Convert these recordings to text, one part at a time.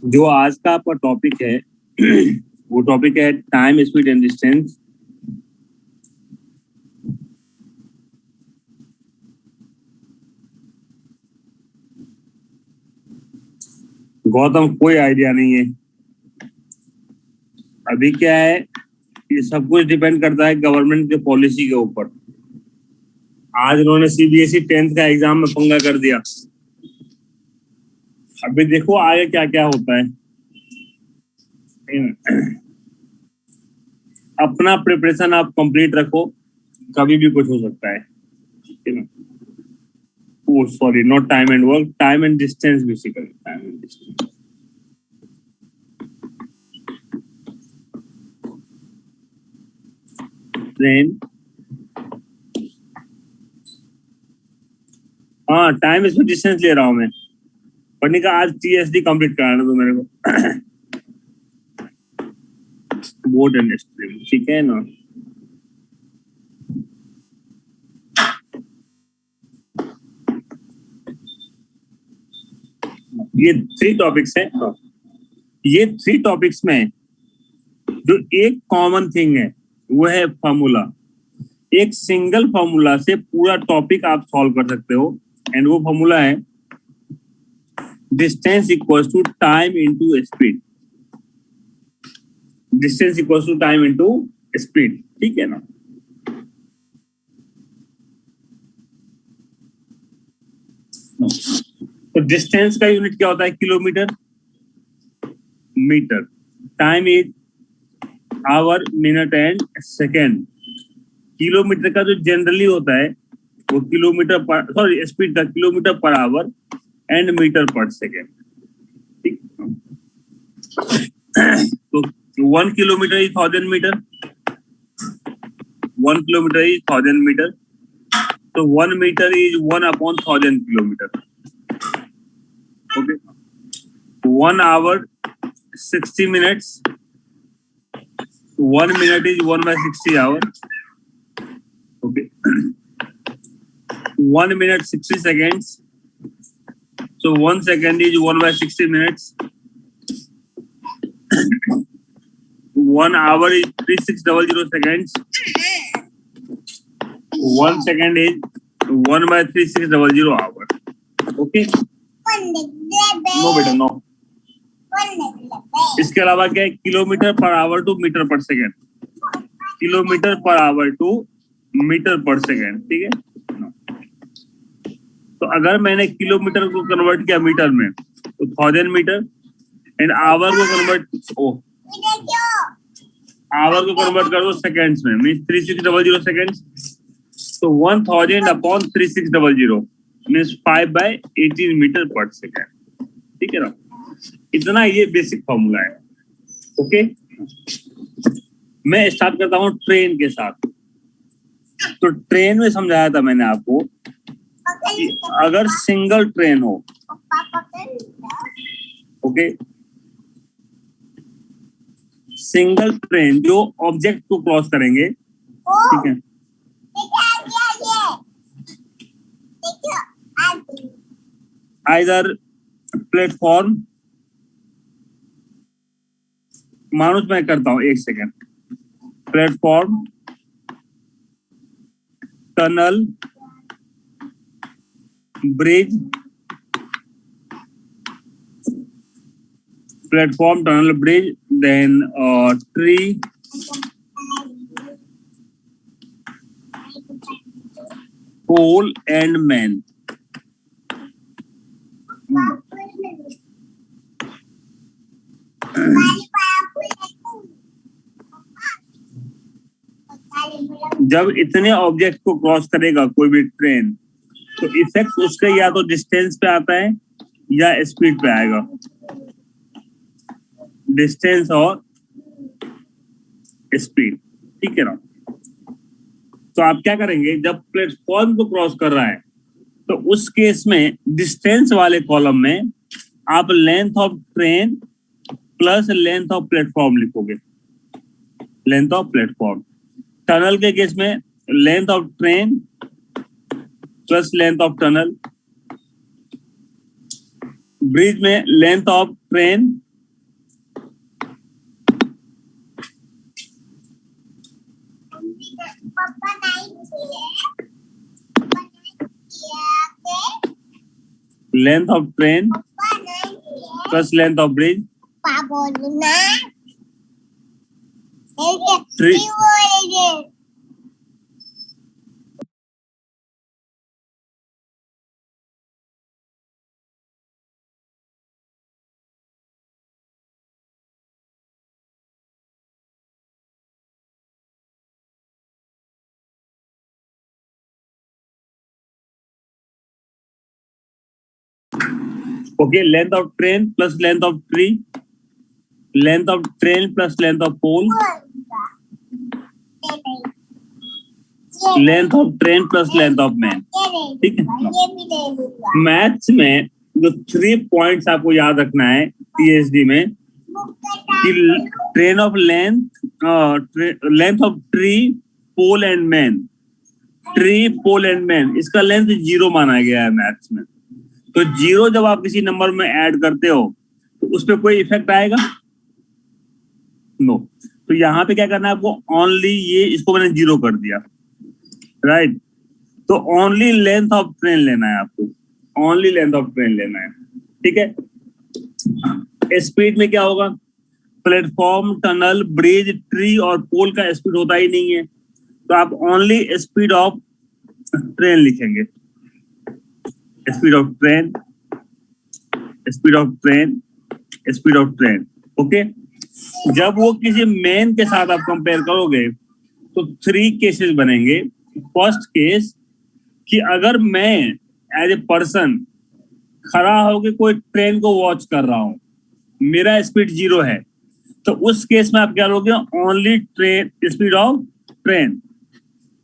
जो आज का आपका टॉपिक है वो टॉपिक है time, speed and distance. Gautam, कोई आइडिया नहीं है। अभी क्या है, ये सब कुछ डिपेंड करता है गवर्नमेंट के पॉलिसी के ऊपर। आज उन्होंने सीबीएसई 10th का एग्जाम में पंगा कर दिया। अभी देखो आगे क्या क्या होता है। अपना प्रिपरेशन आप कंप्लीट रखो, कभी भी कुछ हो सकता है। Oh sorry, not time and work, time and distance basically, time and distance. Train, हाँ टाइम स्पीड डिस्टेंस ले रहा हूँ मैं। पढ़ने का आज टीएसडी कंप्लीट कराना तो मेरे को बोर्ड एंड स्ट्रीम, ठीक है ना। ये 3 टॉपिक्स हैं। ये 3 टॉपिक्स में जो एक कॉमन थिंग है वो है फॉर्मूला। एक सिंगल फॉर्मूला से पूरा टॉपिक आप सॉल्व कर सकते हो, एंड वो फॉर्मूला है distance equals to time into speed. Distance equals to time into speed, ठीक है ना। तो डिस्टेंस का यूनिट क्या होता है? Kilometre, metre. Time is hour, minute and second. Kilometre का जो जनरली होता है वो किलोमीटर पर, सॉरी स्पीड का kilometre per hour and metre per second, ठीक। तो 1 kilometre is 1000 metre, 1 kilometre is 1000 metre. तो 1 metre is 1/1000 kilometre. Okay, 1 hour 60 minutes, 1 minute is 1/60 hour. Okay, 1 minute 60 seconds, so 1 second is 1/60 minutes. 1 hour is 3600 seconds. 1 second is 1/3600 hour. Okay, no बेटा no. इसके अलावा क्या है? Kilometre per hour to metre per second, kilometre per hour to metre per second, ठीक है। तो अगर मैंने किलोमीटर को कन्वर्ट किया मीटर में तो 1000 मीटर, एंड आवर को कन्वर्ट कर दो सेकेंड्स में, मीन 3600 सेकेंड्स। तो 1000/3600 मीन्स 5/18 मीटर पर सेकेंड, ठीक है ना। इतना ये बेसिक फॉर्मूला है। ओके, मैं स्टार्ट करता हूँ ट्रेन के साथ। तो ट्रेन में समझाया था मैंने आपको कि अगर सिंगल ट्रेन हो, ओके, सिंगल ट्रेन जो ऑब्जेक्ट को क्रॉस करेंगे, ठीक है, आइदर प्लेटफॉर्म, मानो मैं करता हूं, 1 second, platform, tunnel, bridge, platform, tunnel, bridge, then tree, pole and man. जब इतने ऑब्जेक्ट को क्रॉस करेगा कोई भी ट्रेन, तो इफेक्ट उसका या तो डिस्टेंस पे आता है या स्पीड पे आएगा। डिस्टेंस और स्पीड, ठीक है ना। तो आप क्या करेंगे, जब प्लेटफॉर्म को क्रॉस कर रहा है तो उस केस में डिस्टेंस वाले कॉलम में आप length of train plus length of platform लिखोगे, लेंथ ऑफ प्लेटफॉर्म। टनल के केस में length of train plus length of tunnel. Bridge में length of train length of train plus length of bridge Okay, length of train plus length of tree, length of train plus length of pole, length of train plus length of man. ठीक है. Maths में जो 3 points आपको याद रखना है PhD में कि train of length of tree, pole and man. Tree, pole and man, इसका लेंथ 0 माना गया है मैथ्स में. तो 0 जब आप किसी नंबर में ऐड करते हो तो उस पर कोई इफेक्ट आएगा? नो. तो यहाँ पे क्या करना है आपको? ओनली ये, इसको मैंने 0 कर दिया, राइट. तो ओनली लेंथ ऑफ ट्रेन लेना है आपको, ओनली लेंथ ऑफ ट्रेन लेना है. ठीक है. स्पीड में क्या होगा? प्लेटफॉर्म, टनल, ब्रिज, ट्री और पोल का स्पीड होता ही नहीं है, तो आप ओनली स्पीड ऑफ ट्रेन लिखेंगे. Speed of train, speed of train, speed of train. Okay. जब वो किसी मेन के साथ आप कंपेयर करोगे तो 3 केसेस बनेंगे. फर्स्ट केस कि अगर मैं एज ए पर्सन खड़ा होकर कोई ट्रेन को वॉच कर रहा हूं, मेरा स्पीड 0 है, तो उस केस में आप क्या लोगे? Only train, speed of train.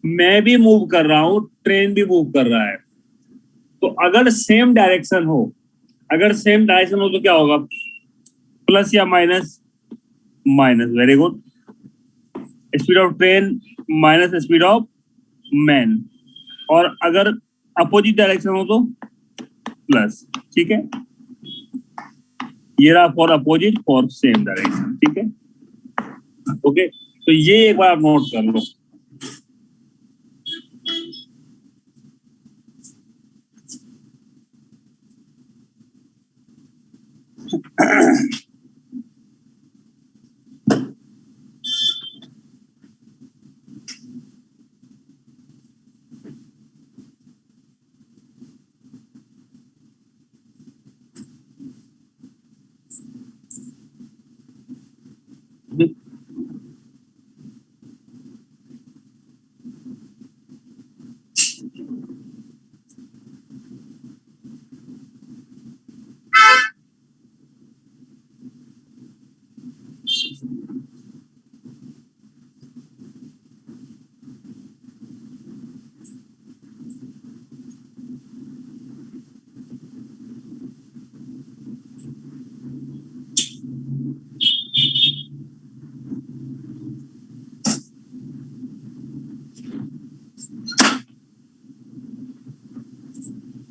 मैं भी मूव कर रहा हूं, ट्रेन भी मूव कर रहा है. तो अगर सेम डायरेक्शन हो, तो क्या होगा? प्लस या minus? Minus. Very good. Speed of train minus speed of man. और अगर अपोजिट डायरेक्शन हो तो प्लस. ठीक है. ये रहा for opposite, for same direction. ठीक है. ओके. तो ये एक बार आप नोट कर लो.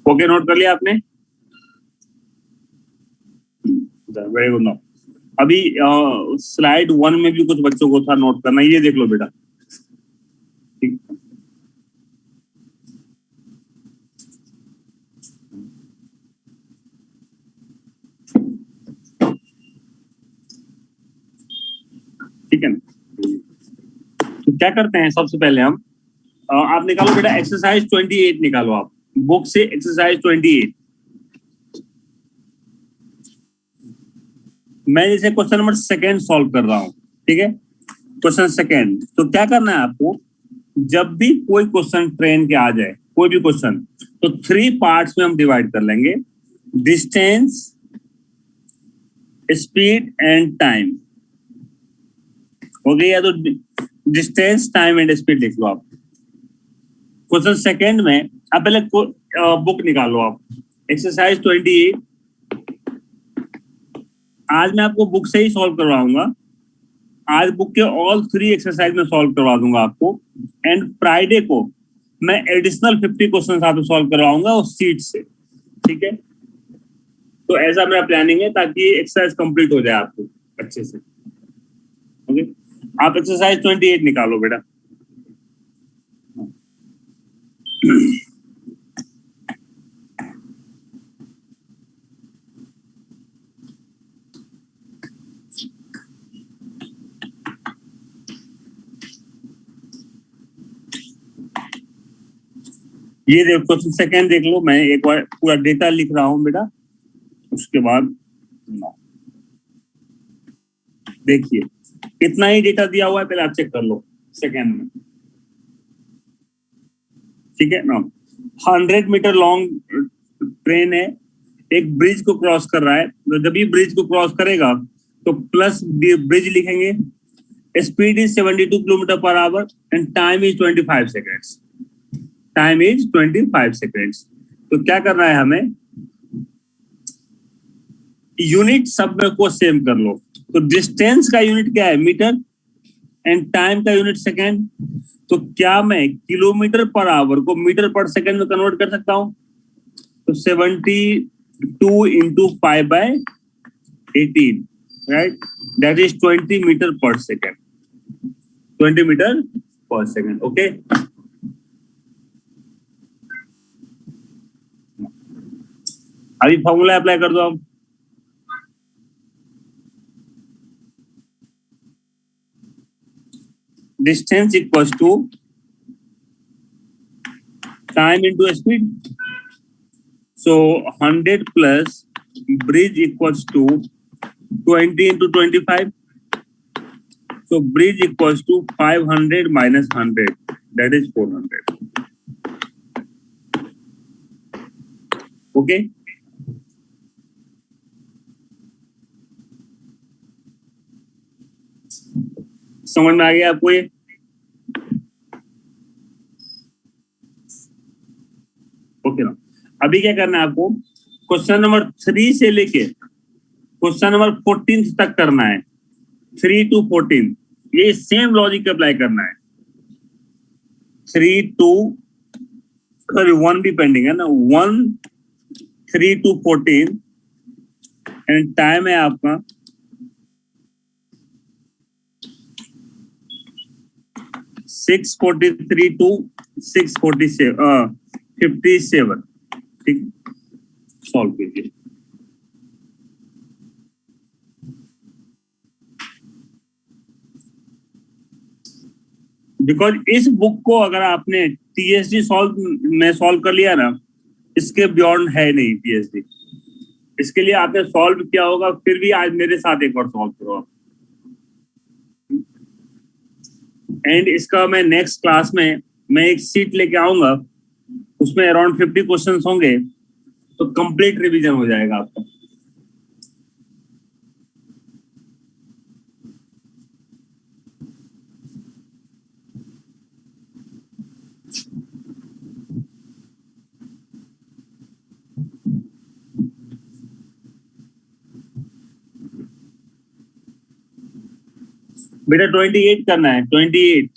ओके, नोट कर लिया आपने? Very good. नाउ अभी स्लाइड 1 में भी कुछ बच्चों को था नोट करना. ये देख लो बेटा. ठीक. ठीक है ना. तो क्या करते हैं, सबसे पहले हम आप निकालो बेटा एक्सरसाइज 28 निकालो आप बुक से. एक्सरसाइज 28. मैं जैसे क्वेश्चन नंबर 2 सॉल्व कर रहा हूं. ठीक है. क्वेश्चन 2. तो क्या करना है आपको? जब भी कोई क्वेश्चन ट्रेन के आ जाए, कोई भी क्वेश्चन, तो 3 पार्ट्स में हम डिवाइड कर लेंगे. Distance, speed and time. हो गया? तो डिस्टेंस, टाइम एंड स्पीड लिख लो आप. क्वेश्चन 2 में आप पहले बुक निकालो आप. एक्सरसाइज 28. आज मैं आपको बुक से ही सॉल्व करवाऊंगा. आज बुक के ऑल 3 एक्सरसाइज में सॉल्व करवा दूंगा आपको. एंड फ्राइडे को मैं एडिशनल 50 क्वेश्चन आपको सॉल्व करवाऊंगा उस सीट से. ठीक है. तो ऐसा मेरा प्लानिंग है ताकि एक्सरसाइज कंप्लीट हो जाए आपको अच्छे से. ओके. आप एक्सरसाइज 28 निकालो बेटा. ये देखो, सेकेंड देख लो, मैं एक बार पूरा डेटा लिख रहा हूं बेटा, उसके बाद देखिए इतना ही डेटा दिया हुआ है, पहले आप चेक कर लो सेकेंड में, ठीक है ना। 100 मीटर लॉन्ग ट्रेन है, एक ब्रिज को क्रॉस कर रहा है, तो जब भी ब्रिज को क्रॉस करेगा तो प्लस ब्रिज लिखेंगे, speed is 72 kilometre per hour and time is 25 seconds, time is 25 seconds. तो क्या करना है हमें, यूनिट सब में को सेम कर लो। तो डिस्टेंस का यूनिट क्या है, मीटर, एंड टाइम का यूनिट सेकेंड। तो क्या मैं किलोमीटर पर आवर को मीटर पर सेकेंड में कन्वर्ट कर सकता हूं? तो 72 into 5/18, right, that is 20 metre per second, 20 metre per second. Okay, अभी फॉर्मूला अप्लाई कर दो आप। Distance equals to time into speed, so 100 plus bridge equals to 20 into 25, so bridge equals to 500 minus 100, that is 400. Okay, समझ में आ गया आपको ये? ओके ना, अभी क्या करना है आपको, क्वेश्चन नंबर 3 से लेके क्वेश्चन नंबर 14 तक करना है, 3 to 14, ये सेम लॉजिक अप्लाई करना है। 3 to, सॉरी 1 भी पेंडिंग है ना, 1 3 to 14 एंड टाइम है आपका 6:43 to 6:47 57, ठीक, सॉल्व कीजिए। बिकॉज इस बुक को अगर आपने टीएसडी सॉल्व में सॉल्व कर लिया ना, इसके बियॉन्ड है नहीं टीएसडी। इसके लिए आपने सॉल्व किया होगा, फिर भी आज मेरे साथ एक बार सॉल्व करो आप। एंड इसका मैं नेक्स्ट क्लास में मैं एक सीट लेके आऊंगा, उसमें अराउंड 50 क्वेश्चंस होंगे, तो कंप्लीट रिवीजन हो जाएगा आपका। बेटा 28 करना है, 28।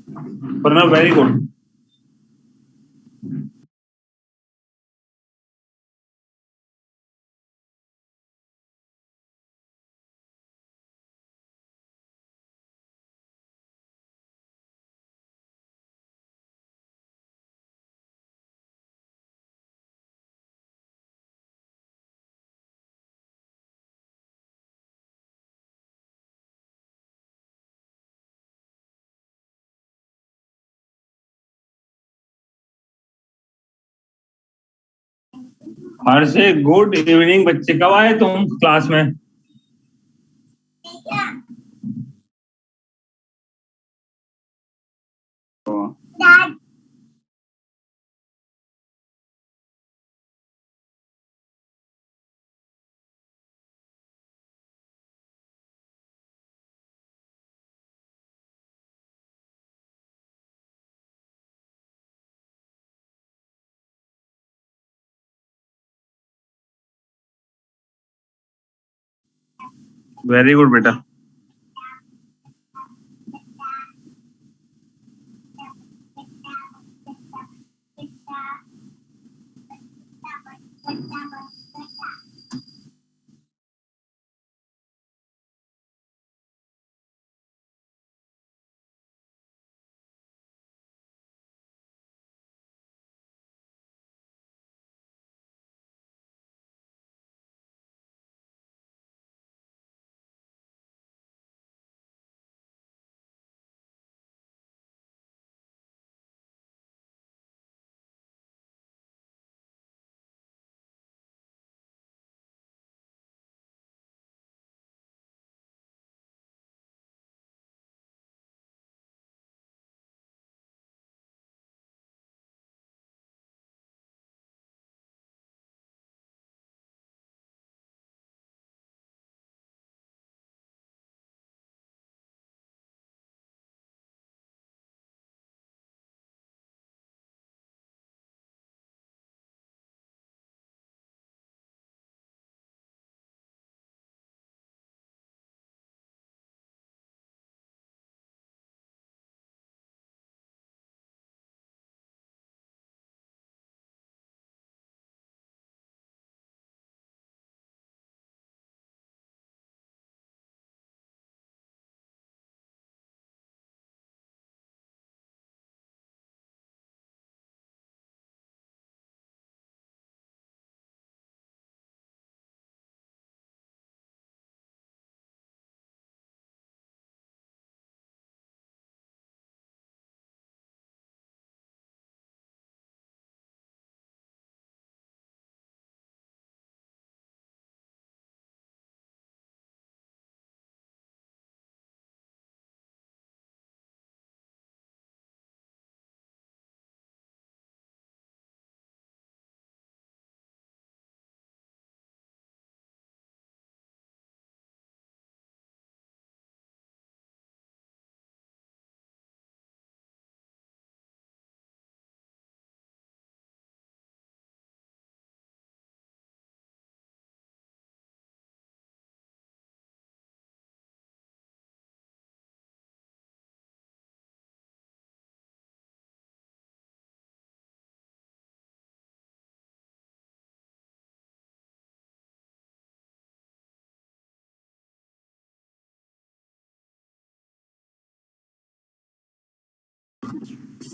Pranav, very good. Harshe, good evening बच्चे, कब आए तुम क्लास में? वेरी गुड बेटा.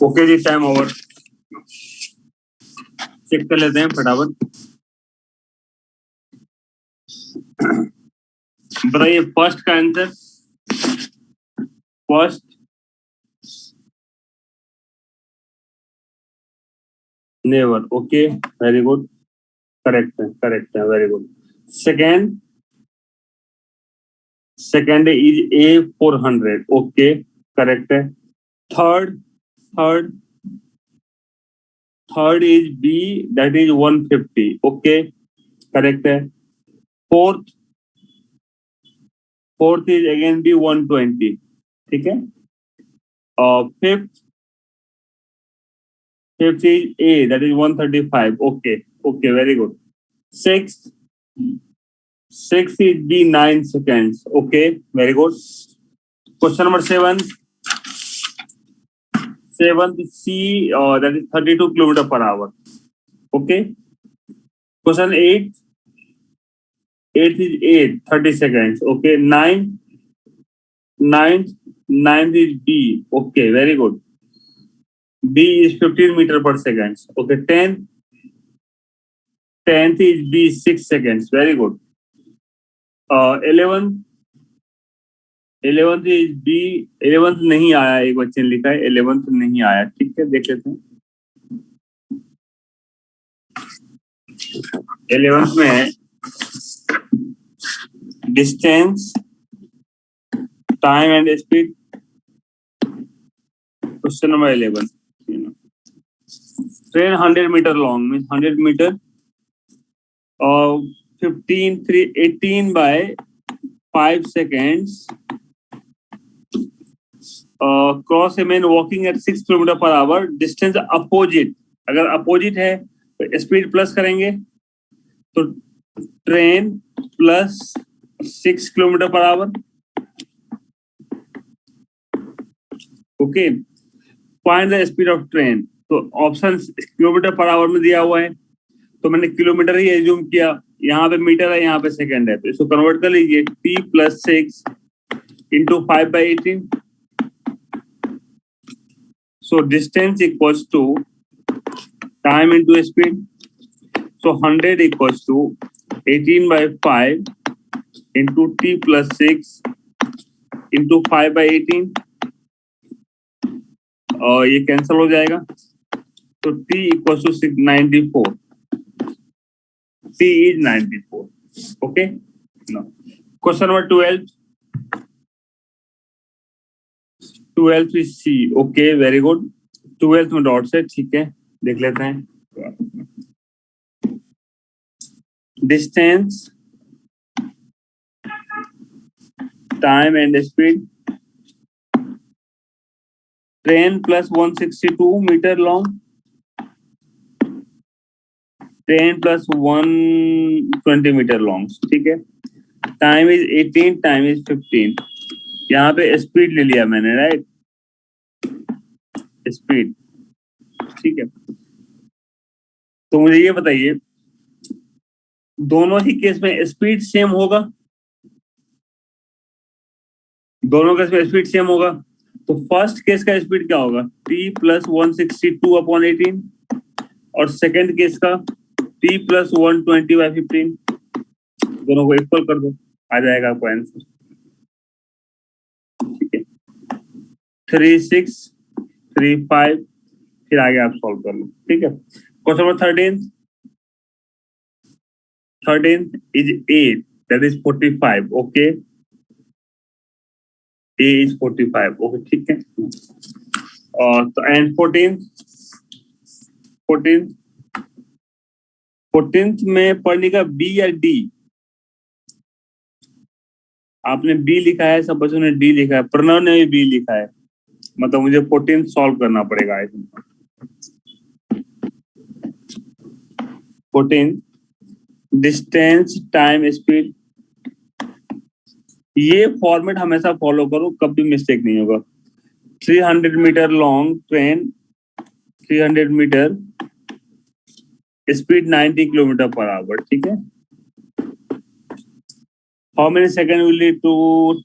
ओके जी, टाइम ओवर. चेक कर लेते हैं फटाफट. बताइए फर्स्ट का answer. First never. Okay, very good. Correct है, very good. Second, second is A400. Okay, correct है. Third, third third is B, that is 150. Okay, correct है. Fourth, fourth is again B 120. ठीक है. Fifth, fifth is A, that is 135. Okay, okay, very good. Sixth, sixth is B 9 seconds. Okay, very good. Question number 7. Seventh C, that is 32 kilometer per hour. Okay. Question 8. 8 is 8, 30 seconds. Okay. 9th is B. Okay, very good. B is 15 meter per second. Okay. 10th is B, 6 seconds. Very good. 11th is B. 11th नहीं आया, एक बच्चे ने लिखा है 11th नहीं आया. ठीक है, देख लेते हैं. 11th में है distance, time and speed. Question number 11. Train 100 metre long means 100 metre और 18 by 5 seconds cross a man walking at 6 kilometre per hour. Distance opposite, अगर अपोजिट है तो स्पीड प्लस करेंगे, तो train plus 6 kilometre per hour. Okay. Find the speed of train. तो option kilometre per hour में दिया हुआ है, तो मैंने किलोमीटर ही एज्यूम किया. यहाँ पे मीटर है, यहाँ पे सेकंड है, तो इसको कन्वर्ट कर लीजिए. T + 6 × 5/18. So distance equals to time into speed. So 100 equals to 18/5 into T + 6 into 5/18. और ये कैंसिल हो जाएगा, तो T equals to 94. T is 94. Okay. Now, question number 12. 12th is C. Okay, very good. 12th में dot से, ठीक है, देख लेते हैं. Distance, time and speed. Train plus 162 metre long, train plus 120 metre long. ठीक है. Time is 18, time is 15. यहाँ पे स्पीड ले लिया मैंने, राइट, स्पीड. ठीक है. तो मुझे ये बताइए, दोनों ही केस में स्पीड सेम होगा? दोनों केस में स्पीड सेम होगा. तो फर्स्ट केस का स्पीड क्या होगा? T + 162/18. और सेकंड केस का T + 120/15. दोनों को इक्वल कर दो, आ जाएगा आपको आंसर. ठीक है. 3, 6, 3, 5, फिर आगे आप सॉल्व कर लो. ठीक है. Question number 13th is 8, that is 45. Okay. A is 45. Okay, ठीक है. तो and 14th में पढ़ने का B या D? आपने B लिखा है, सब बच्चों ने D लिखा है, प्रणव ने भी B लिखा है, मतलब मुझे 14th सॉल्व करना पड़ेगा. 14th distance, time, speed. ये फॉर्मेट हमेशा फॉलो करो, कभी मिस्टेक नहीं होगा. 300 metre long train, 300 metre, speed 90 kilometre per hour. ठीक है. How many second will need to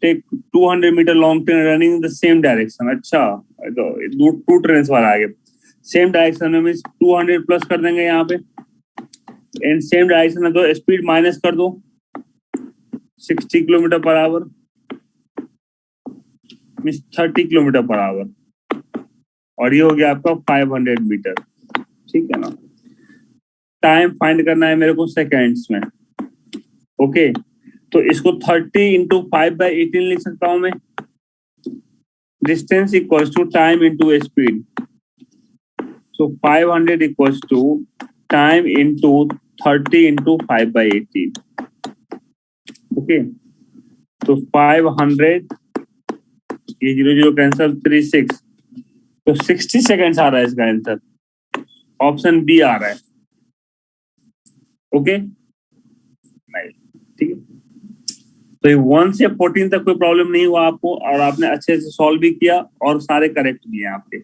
take 200 metre long train running in the same direction. अच्छा, तो टू ट्रेन वाला आगे सेम डायरेक्शन में मीन्स 200 प्लस कर देंगे यहाँ पे, एंड सेम डायरेक्शन में तो स्पीड माइनस कर दो, 60 kilometre per hour means 30 kilometre per our. और ये हो गया आपका 500 मीटर. ठीक है ना. टाइम फाइंड करना है मेरे को सेकेंड्स में. ओके. तो इसको 30 × 5/18 लिख सकता हूं मैं. Distance equals to time into speed. So 500 equals to time into 30 × 5/18. Okay. तो 500, ये 0 कैंसल, 3, 6, तो 60 सेकेंड्स आ रहा है इसका आंसर. ऑप्शन बी आ रहा है. ओके. ठीक है. तो 1 से 14 तक कोई प्रॉब्लम नहीं हुआ आपको, और आपने अच्छे से सॉल्व भी किया और सारे करेक्ट भी हैं आपके.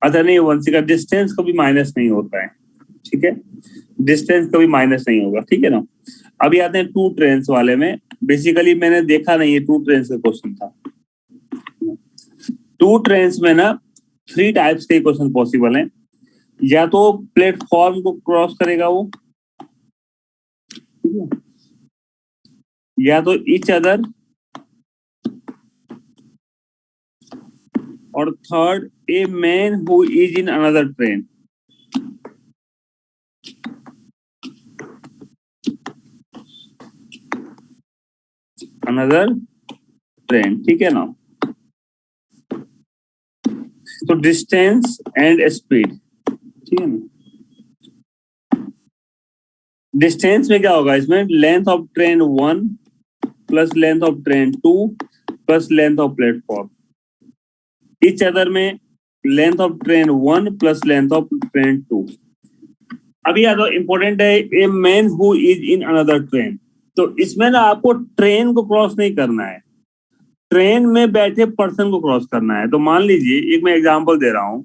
अच्छा नहीं वंशिका, डिस्टेंस कभी माइनस नहीं होता है, ठीक है, डिस्टेंस कभी माइनस नहीं होगा, ठीक है ना। अभी आते हैं टू ट्रेन्स वाले में। बेसिकली मैंने देखा नहीं है, टू ट्रेन्स का क्वेश्चन था। टू ट्रेन्स में ना 3 टाइप्स के क्वेश्चन पॉसिबल हैं। या तो प्लेटफॉर्म को क्रॉस करेगा वो, ठीक है, या तो ईच अदर, और third A man who is in another train. Another train, ठीक है ना। तो डिस्टेंस एंड स्पीड, ठीक है ना। डिस्टेंस में क्या होगा, इसमें length of train 1 plus length of train 2 plus length of platform. Each other में length of train 1 plus length of train 2। अभी या तो इंपॉर्टेंट है a man who is in another train. तो इसमें ना आपको ट्रेन को क्रॉस नहीं करना है, ट्रेन में बैठे पर्सन को क्रॉस करना है। तो मान लीजिए एक मैं एग्जांपल दे रहा हूं,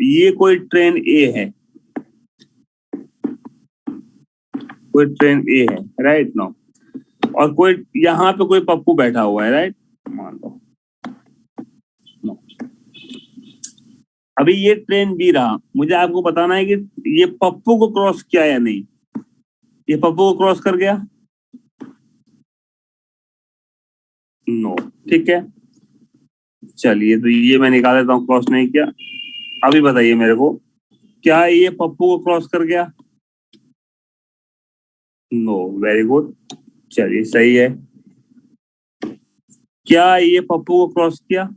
ये कोई ट्रेन ए है, कोई ट्रेन ए है, राइट नाउ, और कोई यहाँ पे कोई पप्पू बैठा हुआ है, राइट, मान लो। अभी ये ट्रेन बी रहा, मुझे आपको बताना है कि ये पप्पू को क्रॉस किया या नहीं। ये पप्पू को क्रॉस कर गया, नो, ठीक है। चलिए तो ये मैं निकाल देता हूँ, क्रॉस नहीं किया। अभी बताइए मेरे को, क्या ये पप्पू को क्रॉस कर गया? नो, वेरी गुड, चलिए सही है। क्या ये पप्पू को क्रॉस किया?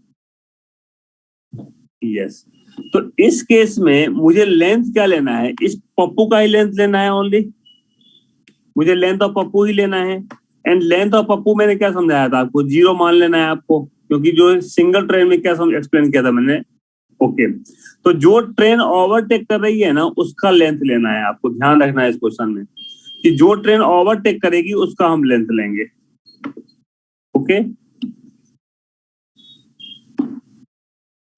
यस। तो इस केस में मुझे लेंथ क्या लेना है, इस पप्पू का ही लेंथ लेना है ओनली, मुझे लेंथ ऑफ पप्पू ही लेना है। एंड लेंथ ऑफ पप्पू मैंने क्या समझाया था आपको, 0 मान लेना है आपको, क्योंकि जो सिंगल ट्रेन में क्या एक्सप्लेन किया था मैंने, ओके। तो जो ट्रेन ओवरटेक कर रही है ना, उसका लेंथ लेना है आपको, ध्यान रखना है इस क्वेश्चन में कि जो ट्रेन ओवरटेक करेगी उसका हम लेंथ लेंगे, ओके,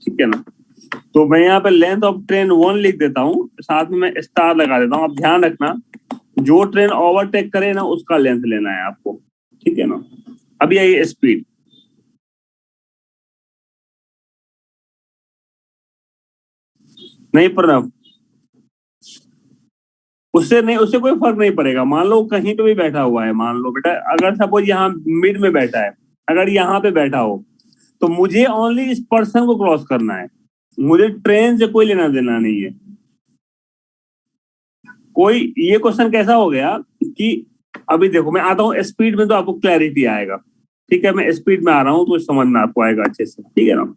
ठीक है ना। तो मैं यहाँ पे लेंथ ऑफ ट्रेन 1 लिख देता हूँ, साथ में मैं स्टार लगा देता हूँ। अब ध्यान रखना, जो ट्रेन ओवरटेक करे ना उसका लेंथ लेना है आपको, ठीक है ना। अभी आइए स्पीड। नहीं प्रणव, उससे नहीं, उससे कोई फर्क नहीं पड़ेगा। मान लो कहीं पे भी बैठा हुआ है, मान लो बेटा अगर सपोज यहाँ मिड में बैठा है, अगर यहाँ पे बैठा हो तो मुझे ओनली इस पर्सन को क्रॉस करना है, मुझे ट्रेन से कोई लेना देना नहीं है। कोई ये क्वेश्चन कैसा हो गया कि अभी देखो मैं आता हूँ स्पीड में, तो आपको क्लैरिटी आएगा, ठीक है। मैं स्पीड में आ रहा हूँ तो समझ में आपको आएगा अच्छे से, ठीक है ना।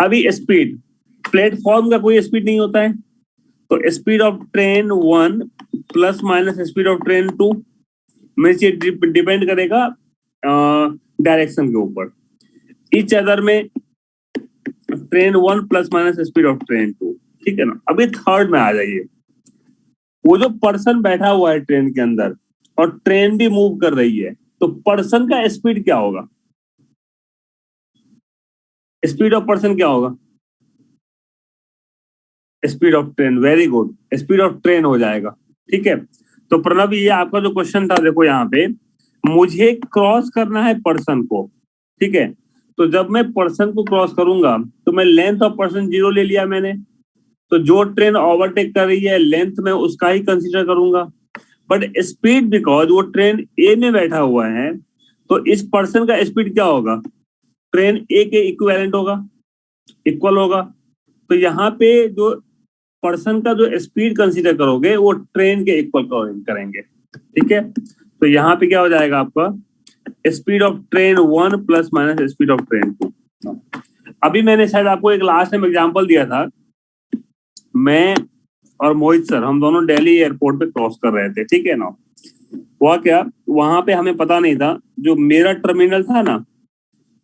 अभी स्पीड, प्लेटफॉर्म का कोई स्पीड नहीं होता है, तो speed of train 1 plus minus speed of train 2 मेरे डिपेंड करेगा डायरेक्शन के ऊपर। ईच अदर में train 1 plus minus speed of train 2, ठीक है ना। अभी थर्ड में आ जाइए, वो जो पर्सन बैठा हुआ है ट्रेन के अंदर और ट्रेन भी मूव कर रही है, तो पर्सन का स्पीड क्या होगा, स्पीड ऑफ पर्सन क्या होगा? Speed of train, very good, speed of train हो जाएगा, ठीक है। तो प्रणव ये आपका जो क्वेश्चन था, देखो यहाँ पे मुझे क्रॉस करना है पर्सन को, ठीक है। तो जब मैं पर्सन को क्रॉस करूंगा तो मैं लेंथ ऑफ पर्सन 0 ले लिया मैंने, तो जो ट्रेन ओवरटेक कर रही है लेंथ में उसका ही कंसीडर करूंगा। बट स्पीड, बिकॉज वो ट्रेन ए में बैठा हुआ है, तो इस पर्सन का स्पीड क्या होगा, ट्रेन ए के इक्विवेलेंट होगा, इक्वल होगा। तो यहाँ पे जो पर्सन का जो स्पीड कंसीडर करोगे वो ट्रेन के इक्वल करेंगे, ठीक है। तो यहाँ पे क्या हो जाएगा आपका, speed of train 1 plus minus speed of train 2। अभी मैंने शायद आपको एक लास्ट टाइम एग्जांपल दिया था, मैं और मोहित सर हम दोनों दिल्ली एयरपोर्ट पे क्रॉस कर रहे थे, ठीक है ना। हुआ क्या, वहां पे हमें पता नहीं था, जो मेरा टर्मिनल था ना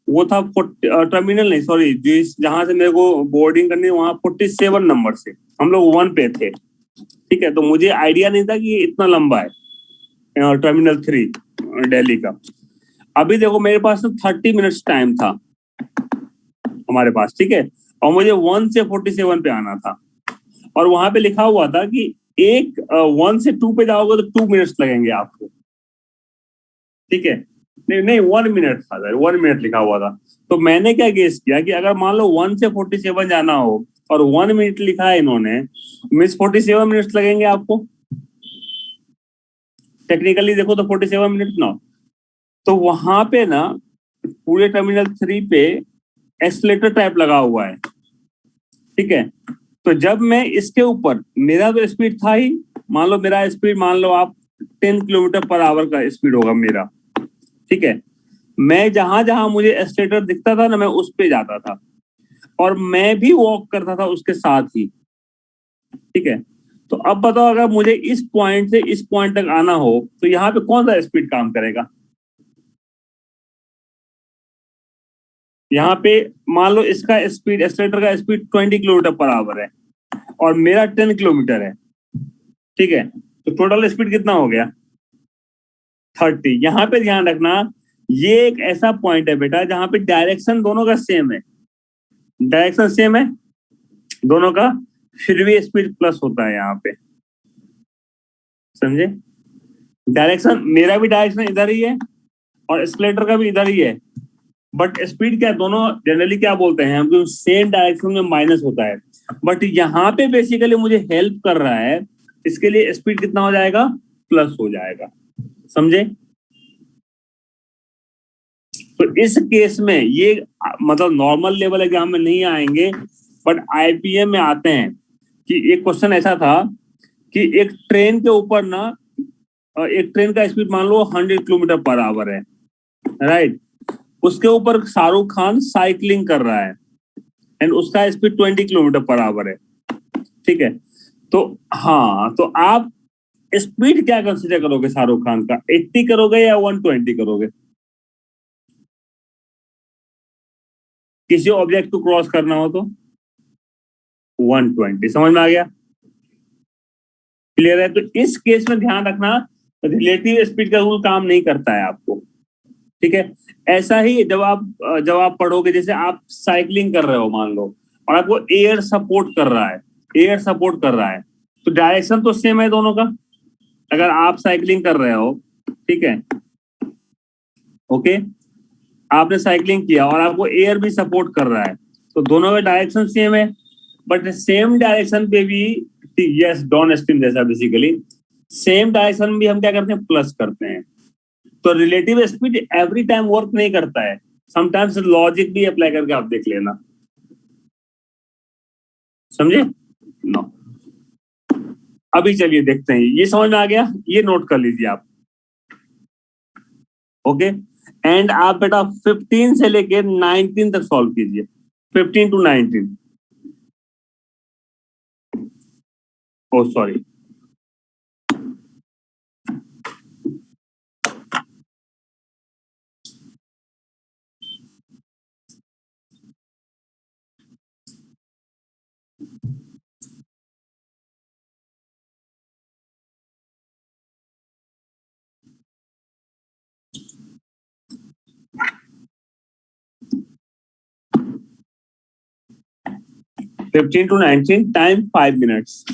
वो था टर्मिनल नहीं, सॉरी, जिस जहां से मेरे को बोर्डिंग करनी है वहां 47 नंबर से, हम लोग 1 पे थे, ठीक है। तो मुझे आइडिया नहीं था कि ये इतना लंबा है टर्मिनल 3 दिल्ली का। अभी देखो मेरे पास 30 मिनट्स टाइम था हमारे पास, ठीक है। और मुझे 1 से 47 पे आना था, और वहां पे लिखा हुआ था कि एक 1 से 2 पे जाओगे तो 2 मिनट्स लगेंगे आपको, ठीक है। नहीं नहीं, 1 मिनट था सर, 1 मिनट लिखा हुआ था। तो मैंने क्या गेस किया कि अगर मान लो 1 से 47 जाना हो और 1 मिनट लिखा है इन्होंने, मीन्स 47 मिनट्स लगेंगे आपको। टेक्निकली देखो तो 47 मिनट ना, तो वहां पे ना पूरे टर्मिनल 3 पे एक्सलेटर टाइप लगा हुआ है, ठीक है। तो जब मैं इसके ऊपर, मेरा तो स्पीड था ही, मान लो मेरा स्पीड, मान लो आप 10 किलोमीटर पर आवर का स्पीड होगा मेरा, ठीक है। मैं जहां जहां मुझे एक्सलेटर दिखता था ना, मैं उस पे जाता था, और मैं भी वॉक करता था उसके साथ ही, ठीक है। तो अब बताओ, अगर मुझे इस पॉइंट से इस पॉइंट तक आना हो तो यहाँ पे कौन सा स्पीड काम करेगा? यहाँ पे मान लो इसका स्पीड, एक्सलेटर का स्पीड 20 किलोमीटर पर आवर है और मेरा 10 किलोमीटर है, ठीक है। तो टोटल स्पीड कितना हो गया? 30। यहाँ पे ध्यान रखना, ये एक ऐसा पॉइंट है बेटा जहां पे डायरेक्शन दोनों का सेम है, डायरेक्शन सेम है दोनों का, फिर भी स्पीड प्लस होता है यहाँ पे, समझे? डायरेक्शन, मेरा भी डायरेक्शन इधर ही है और स्केलेटर का भी इधर ही है, बट स्पीड क्या, दोनों जनरली क्या बोलते हैं हम, सेम डायरेक्शन में माइनस होता है। बट यहाँ पे बेसिकली मुझे हेल्प कर रहा है, इसके लिए स्पीड कितना हो जाएगा? प्लस हो जाएगा, समझे? तो इस केस में ये मतलब नॉर्मल लेवल एग्जाम में नहीं आएंगे, बट आईपीएम में आते हैं। कि एक क्वेश्चन ऐसा था कि एक ट्रेन के ऊपर ना, एक ट्रेन का स्पीड मान लो 100 किलोमीटर पर आवर है, राइट। उसके ऊपर शाहरुख खान साइकिलिंग कर रहा है एंड उसका स्पीड 20 किलोमीटर पर आवर है, ठीक है। तो हाँ, तो आप स्पीड क्या कंसिडर करोगे शाहरुख खान का, 80 करोगे या 120 करोगे? किसी ऑब्जेक्ट को क्रॉस करना हो तो 120, समझ में आ गया? क्लियर है? तो इस केस में ध्यान रखना, रिलेटिव स्पीड का रूल काम नहीं करता है आपको, ठीक है। ऐसा ही जब आप पढ़ोगे, जैसे आप साइकिलिंग कर रहे हो मान लो, और आपको एयर सपोर्ट कर रहा है, एयर सपोर्ट कर रहा है, तो डायरेक्शन तो सेम है दोनों का। अगर आप साइकिलिंग कर रहे हो, ठीक है, ओके, आपने साइकिलिंग किया और आपको एयर भी सपोर्ट कर रहा है, तो दोनों का डायरेक्शन सेम है। बट सेम डायरेक्शन पे भी, यस, डाउन स्ट्रीम जैसा बेसिकली, सेम डायरेक्शन भी हम क्या करते हैं? प्लस करते हैं। तो relative speed every time work नहीं करता है, समटाइम्स लॉजिक भी अप्लाई करके आप देख लेना, समझे? नो। अभी चलिए देखते हैं, ये समझ में आ गया, ये नोट कर लीजिए आप, ओके। एंड आप बेटा 15 से लेके 19 तक सॉल्व कीजिए, 15 to 19। Oh sorry, fifteen to 19, time 5 minutes.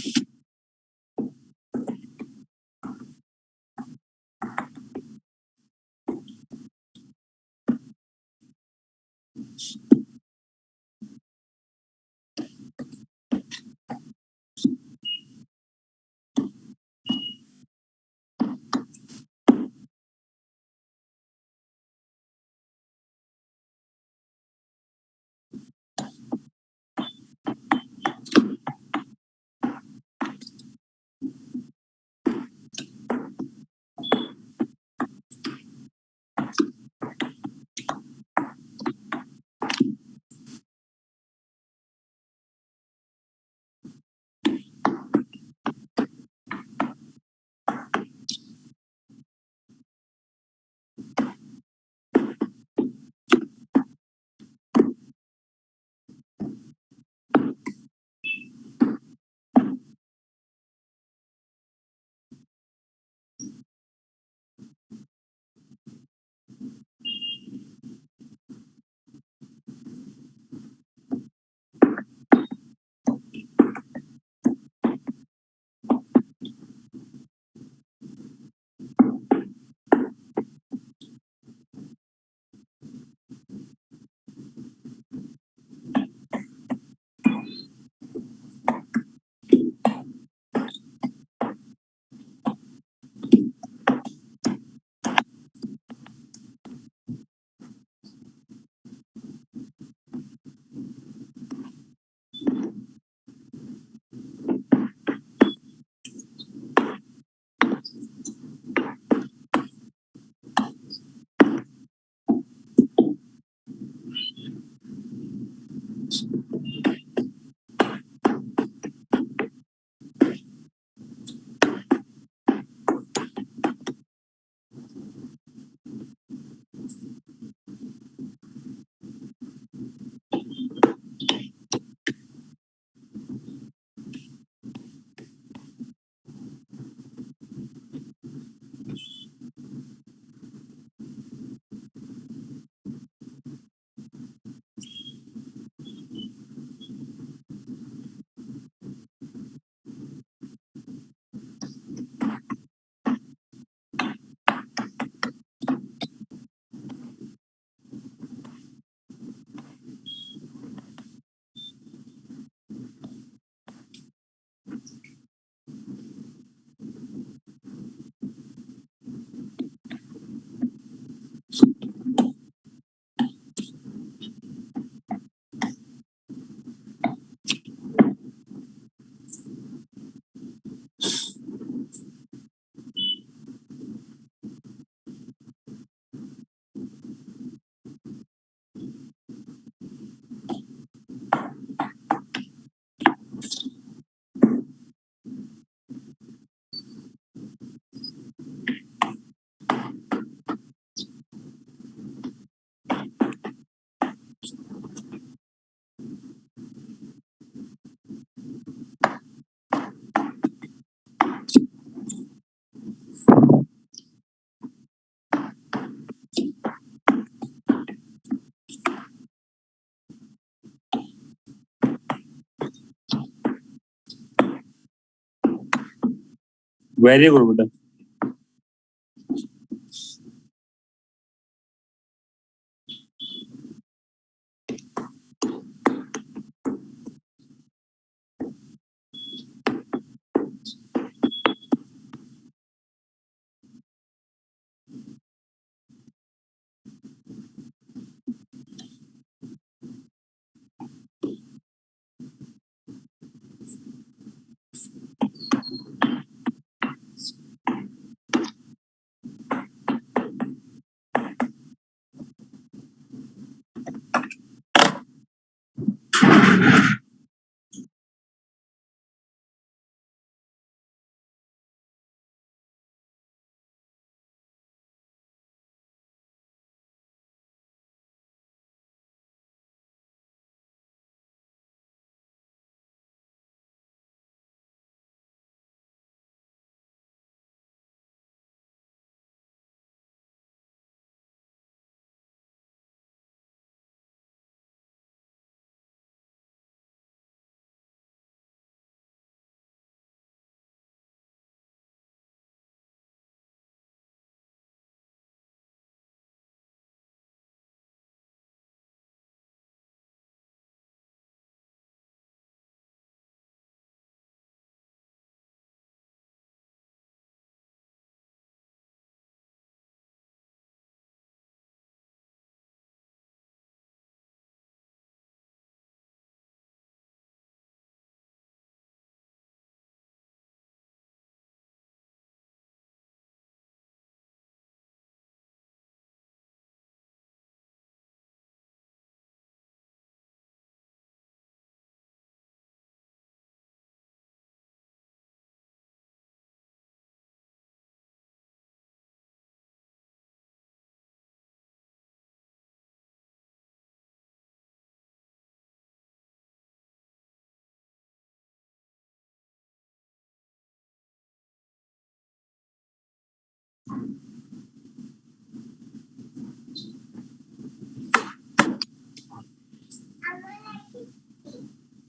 Very good बेटा.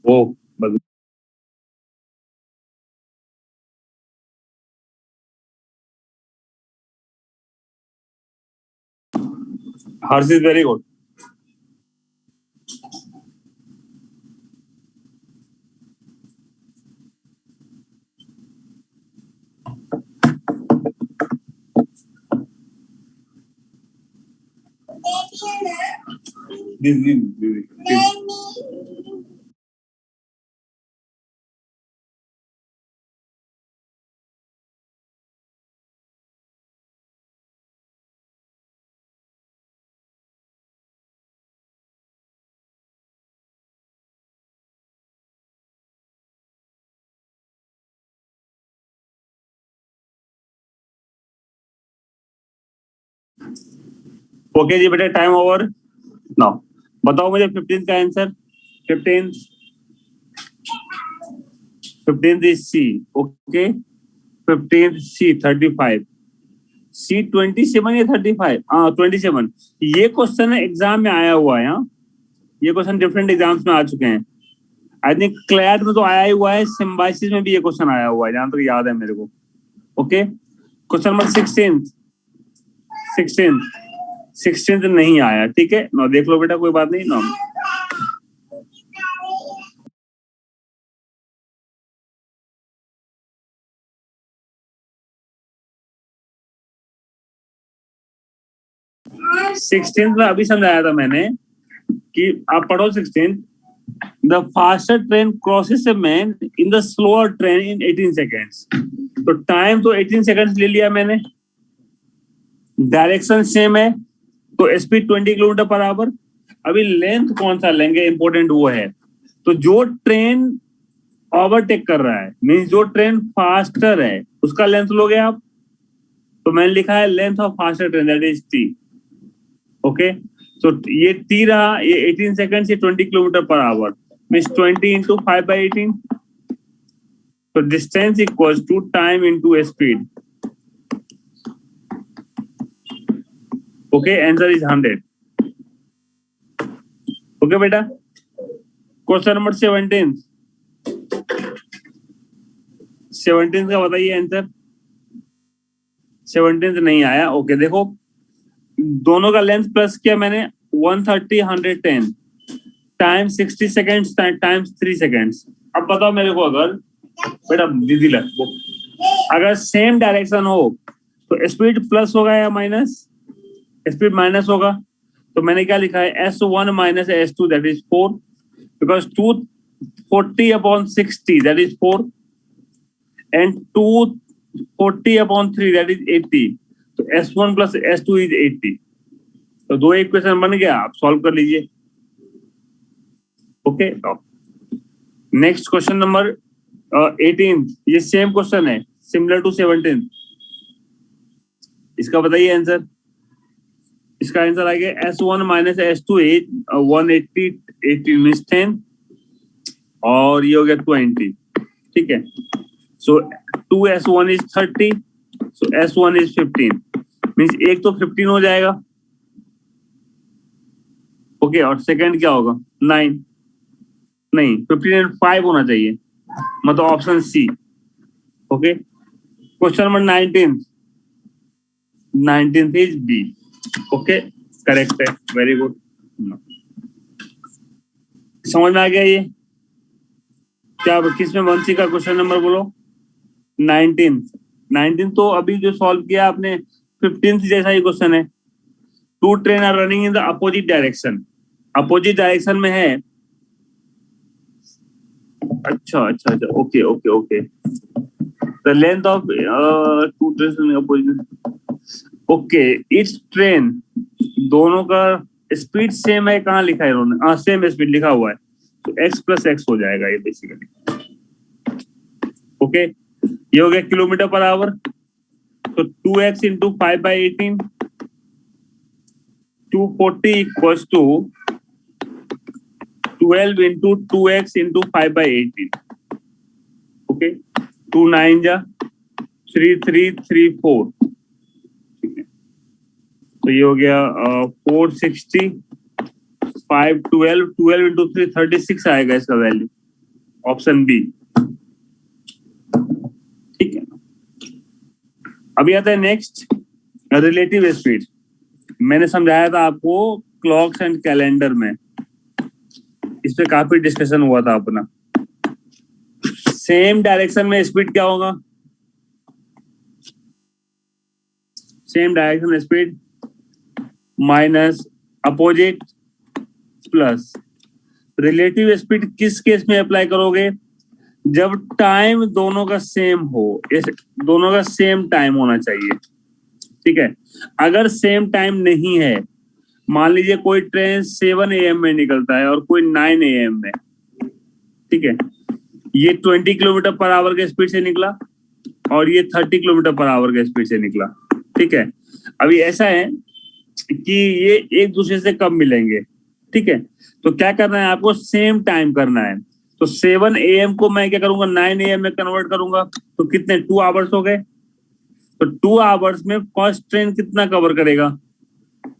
Oh Harsh is very good. This. Okay जी बेटा, टाइम ओवर. नाउ बताओ मुझे 15 का answer. 15 is C. Okay, 15 C 35. C 27 या 35? हाँ 27. ये क्वेश्चन एग्जाम में आया हुआ है. हाँ, ये क्वेश्चन डिफरेंट एग्जाम्स में आ चुके हैं. आई थिंक क्लैट में तो आया ही हुआ है, सिम्बाइसिस में भी ये क्वेश्चन आया हुआ है जहां तक याद है मेरे को. ओके, क्वेश्चन नंबर 16 नहीं आया. ठीक है, नो देख लो बेटा, कोई बात नहीं. नो 16 में अभी समझाया था मैंने कि आप पढ़ो 16. The faster train crosses a man in the slower train in 18 seconds. तो टाइम तो 18 सेकेंड्स ले लिया मैंने. डायरेक्शन सेम है तो स्पीड 20 किलोमीटर पर आवर. अभी लेंथ कौन सा लेंगे, इंपॉर्टेंट वो है. तो जो ट्रेन ओवरटेक कर रहा है, मीन जो ट्रेन फास्टर है, उसका लेंथ लोगे आप. तो मैंने लिखा है length of faster train, that is T. Okay, तो ये टी रहा, ये 18 सेकेंड, ये 20 kilometre per our, means 20 into 5/18. तो distance equals to time into speed. Okay, answer is 100. Okay बेटा, क्वेश्चन नंबर 17 का बताइए आंसर. 17 नहीं आया। ओके देखो, दोनों का लेंथ प्लस किया मैंने 130 110 टाइम्स 60 सेकेंड्स टाइम्स 3 सेकेंड्स। अब बताओ मेरे को, अगर बेटा दीदी लगो, अगर सेम डायरेक्शन हो तो स्पीड प्लस होगा या माइनस? स्पीड माइनस होगा। तो मैंने क्या लिखा है, S1 minus S2 that is 4, because 240 upon 60 that is 4 and 240 upon 3 that is 80। तो S1 प्लस S2 इज 80। तो दो इक्वेशन बन गया, आप सॉल्व कर लीजिए। Okay, next question number 18। ये सेम क्वेश्चन है, सिमिलर टू 17। इसका बताइए आंसर। इसका आंसर आ गया S1 minus S2 is 180, 80 means 10 और ये हो गया 20। ठीक है, सो 2S1 is 30, so S1 is 15 means एक तो 15 हो जाएगा। ओके, और सेकंड क्या होगा? 9 नहीं, 15 एंड 5 होना चाहिए, मतलब option C. Okay, question number 19 is B. Okay, correct है, वेरी गुड। समझ में आ गया ये क्या? किसमें वंशी का क्वेश्चन नंबर बोलो? 19 तो अभी जो सॉल्व किया आपने 15 जैसा ही क्वेश्चन है। Two train are running in the opposite direction. Opposite direction में है। अच्छा, okay. The length of two train opposite. Okay, it's train, दोनों का स्पीड सेम है। कहाँ लिखा है इन्होंने? हाँ, सेम स्पीड लिखा हुआ है, तो x प्लस एक्स हो जाएगा ये बेसिकली। ओके, ये हो गया किलोमीटर पर आवर। तो 2x into 5/18 240 equals to 12 into 2x into 5/18। Okay, 2 9 जा 3 3 3 4। तो ये हो गया 460 5 12 इंटू 3 36 आएगा इसका वैल्यू, ऑप्शन बी। ठीक है, अभी आता है नेक्स्ट, रिलेटिव स्पीड। मैंने समझाया था आपको क्लॉक्स एंड कैलेंडर में, इस पे काफी डिस्कशन हुआ था अपना। सेम डायरेक्शन में स्पीड क्या होगा? Same direction speed minus opposite plus. Relative speed किस केस में अप्लाई करोगे? जब टाइम दोनों का सेम हो, दोनों का सेम टाइम होना चाहिए। ठीक है, अगर सेम टाइम नहीं है, मान लीजिए कोई ट्रेन 7 AM में निकलता है और कोई 9 AM में, ठीक है, ये 20 किलोमीटर पर आवर के स्पीड से निकला और ये 30 किलोमीटर पर आवर के स्पीड से निकला। ठीक है, अभी ऐसा है कि ये एक दूसरे से कब मिलेंगे। ठीक है, तो क्या करना है आपको? सेम टाइम करना है। तो 7 AM को मैं क्या करूंगा? 9 AM में कन्वर्ट करूंगा। तो कितने 2 आवर्स हो गए। तो 2 आवर्स में फर्स्ट ट्रेन कितना कवर करेगा?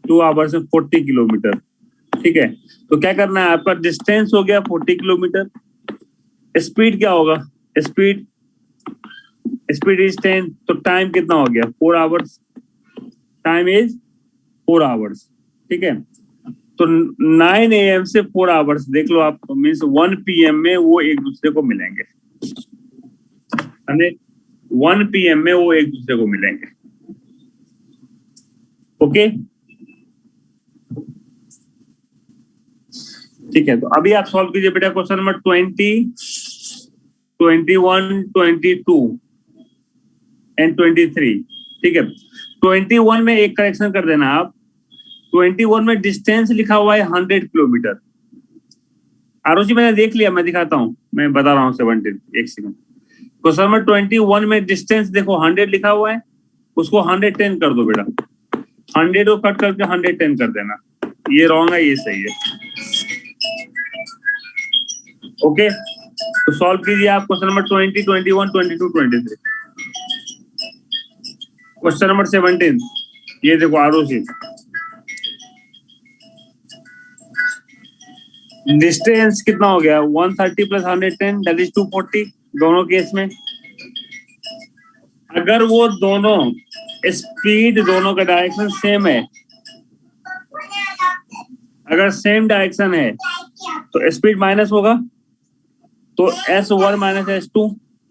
2 आवर्स में 40 किलोमीटर। ठीक है, तो क्या करना है आपका? डिस्टेंस हो गया 40 किलोमीटर। स्पीड क्या होगा? स्पीड इज 10, तो टाइम कितना हो गया? 4 आवर्स। Time is 4 hours. ठीक है, तो 9 AM से 4 आवर्स देख लो आप, मीन्स 1 PM में वो एक दूसरे को मिलेंगे। 1 PM में वो एक दूसरे को मिलेंगे। ओके, ठीक है, तो अभी आप सॉल्व कीजिए बेटा क्वेश्चन नंबर 20, 21, 22 एंड 23। ठीक है, 21 में एक करेक्शन कर देना आप। 21 में डिस्टेंस लिखा हुआ है 100 किलोमीटर। आरोजी मैंने देख लिया, मैं दिखाता हूं, मैं बता रहा हूँ 17, एक सेकंड। क्वेश्चन नंबर 21 में डिस्टेंस देखो 100 लिखा हुआ है, उसको 110 कर दो बेटा। 100 को कट करके 110 कर देना। ये रॉन्ग है, ये सही है। ओके, तो सॉल्व कीजिए आप क्वेश्चन नंबर 20, 21, 22, 23। क्वेश्चन नंबर 17, ये देखो आरोजी, डिस्टेंस कितना हो गया? 130 प्लस 110 दैट इज 240 दोनों केस में। अगर वो दोनों स्पीड दोनों का डायरेक्शन सेम है, अगर सेम डायरेक्शन है तो स्पीड माइनस होगा, तो S1 माइनस S2,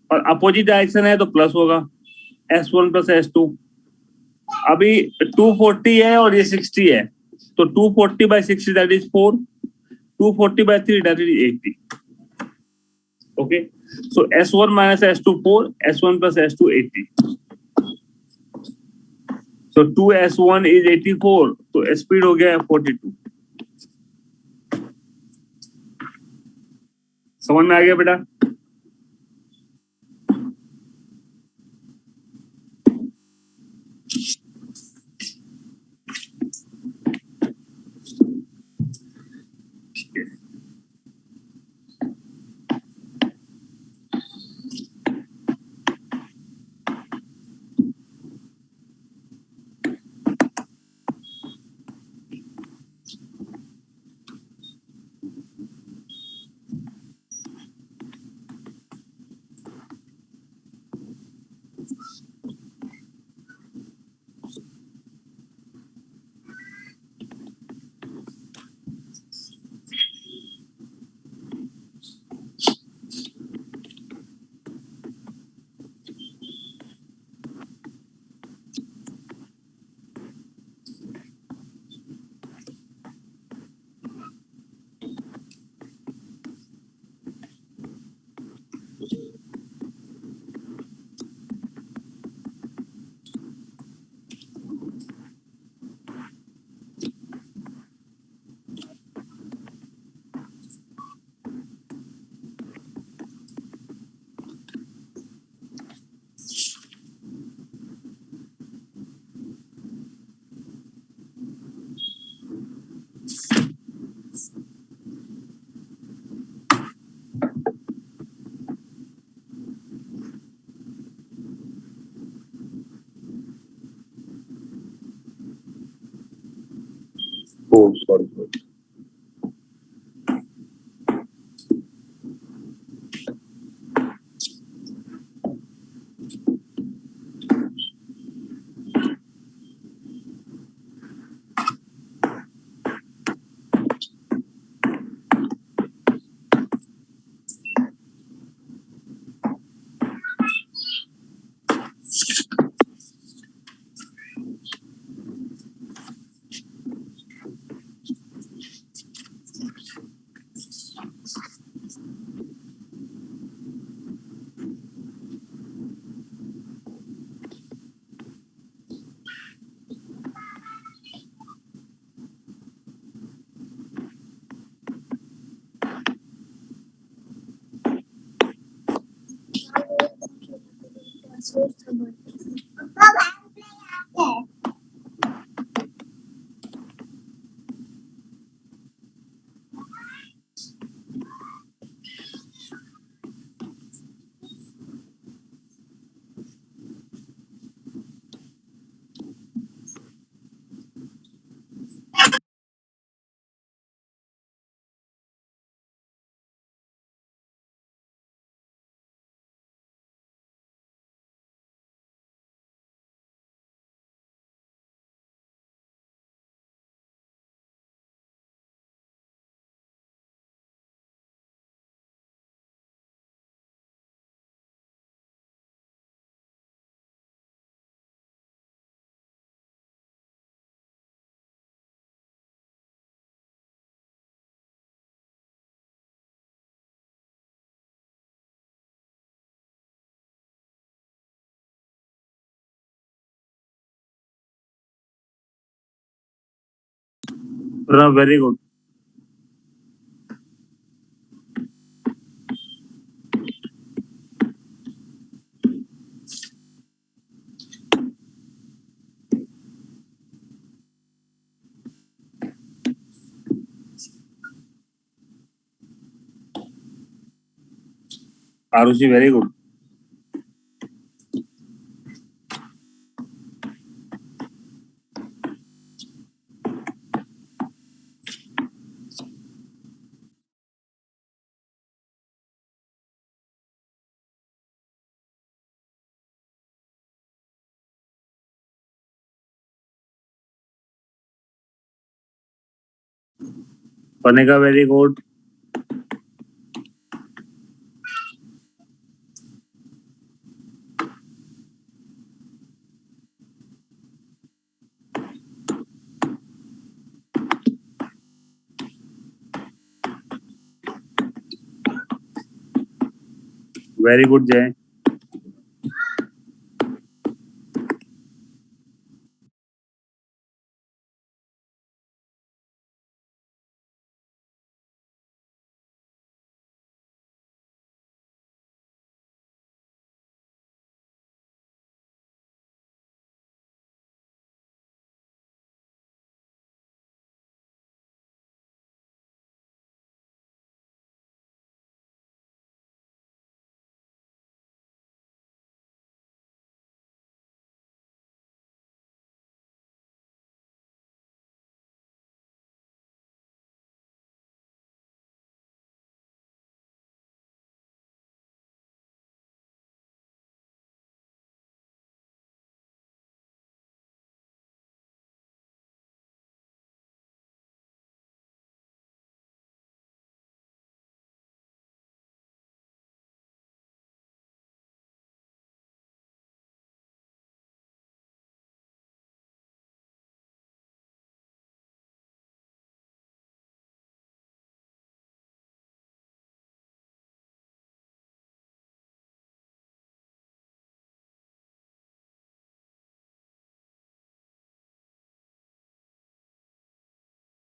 और अपोजिट डायरेक्शन है तो प्लस होगा, S1 प्लस S2। अभी 240 है और ये 60 है, तो 240/60 that is 4, 240/3 that is 80। Okay, so S1 minus S2 4, S1 plus S2 80। So 2S1 is 84, तो स्पीड हो गया 42। समझ में आ गया बेटा? Oh, sorry. Very good. Arushi, very good. बनेगा, वेरी गुड। वेरी गुड जय।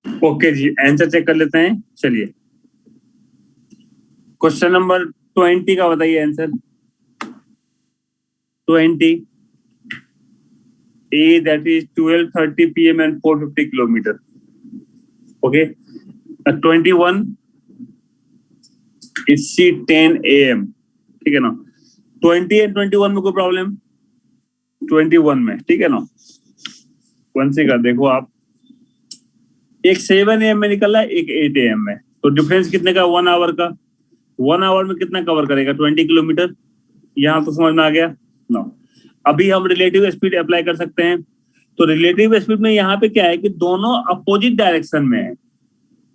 ओके जी, आंसर चेक कर लेते हैं। चलिए, क्वेश्चन नंबर 20 का बताइए answer. 20 A, that is 12:30 PM and 450 kilometer. Okay. 21 is C 10 AM. ठीक है ना। 20 and 21 में कोई प्रॉब्लम? 21 में ठीक है ना। वन से का देखो आप, एक 7 AM में निकल रहा है, एक 8 AM में, तो डिफरेंस कितने का? 1 आवर का। 1 आवर में कितना कवर करेगा? 20 किलोमीटर। यहाँ तो समझ में आ गया ना। अभी हम रिलेटिव स्पीड अप्लाई कर सकते हैं। तो रिलेटिव स्पीड में यहाँ पे क्या है कि दोनों अपोजिट डायरेक्शन में है,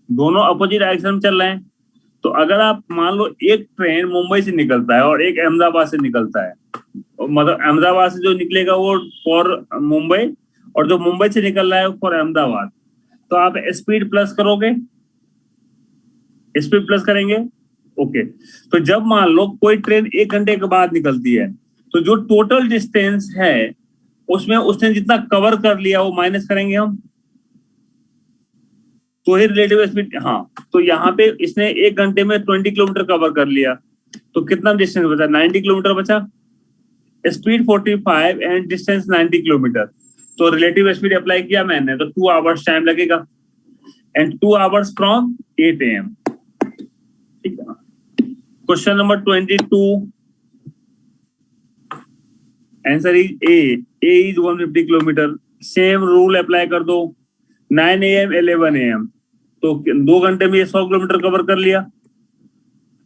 दोनों अपोजिट डायरेक्शन में चल रहे हैं। तो अगर आप मान लो एक ट्रेन मुंबई से निकलता है और एक अहमदाबाद से निकलता है, मतलब अहमदाबाद से जो निकलेगा वो फॉर मुंबई, और जो मुंबई से निकल रहा है फॉर अहमदाबाद, तो आप स्पीड प्लस करोगे, स्पीड प्लस करेंगे। ओके, तो जब मान लो कोई ट्रेन 1 घंटे के बाद निकलती है, तो जो टोटल डिस्टेंस है उसमें उसने जितना कवर कर लिया वो माइनस करेंगे हम, तो ही रिलेटिव स्पीड। हाँ, तो यहाँ पे इसने 1 घंटे में 20 किलोमीटर कवर कर लिया, तो कितना डिस्टेंस बचा? 90 किलोमीटर बचा। Speed 45 and distance 90 kilometre. तो रिलेटिव स्पीड अप्लाई किया मैंने, तो 2 आवर्स टाइम लगेगा, एंड 2 आवर्स फ्रॉम 8 AM। ठीक है ना। Question number 22, answer is a. A is 150 kilometre. Same rule apply कर दो, 9 AM 11 AM, तो 2 घंटे में ये 100 किलोमीटर कवर कर लिया।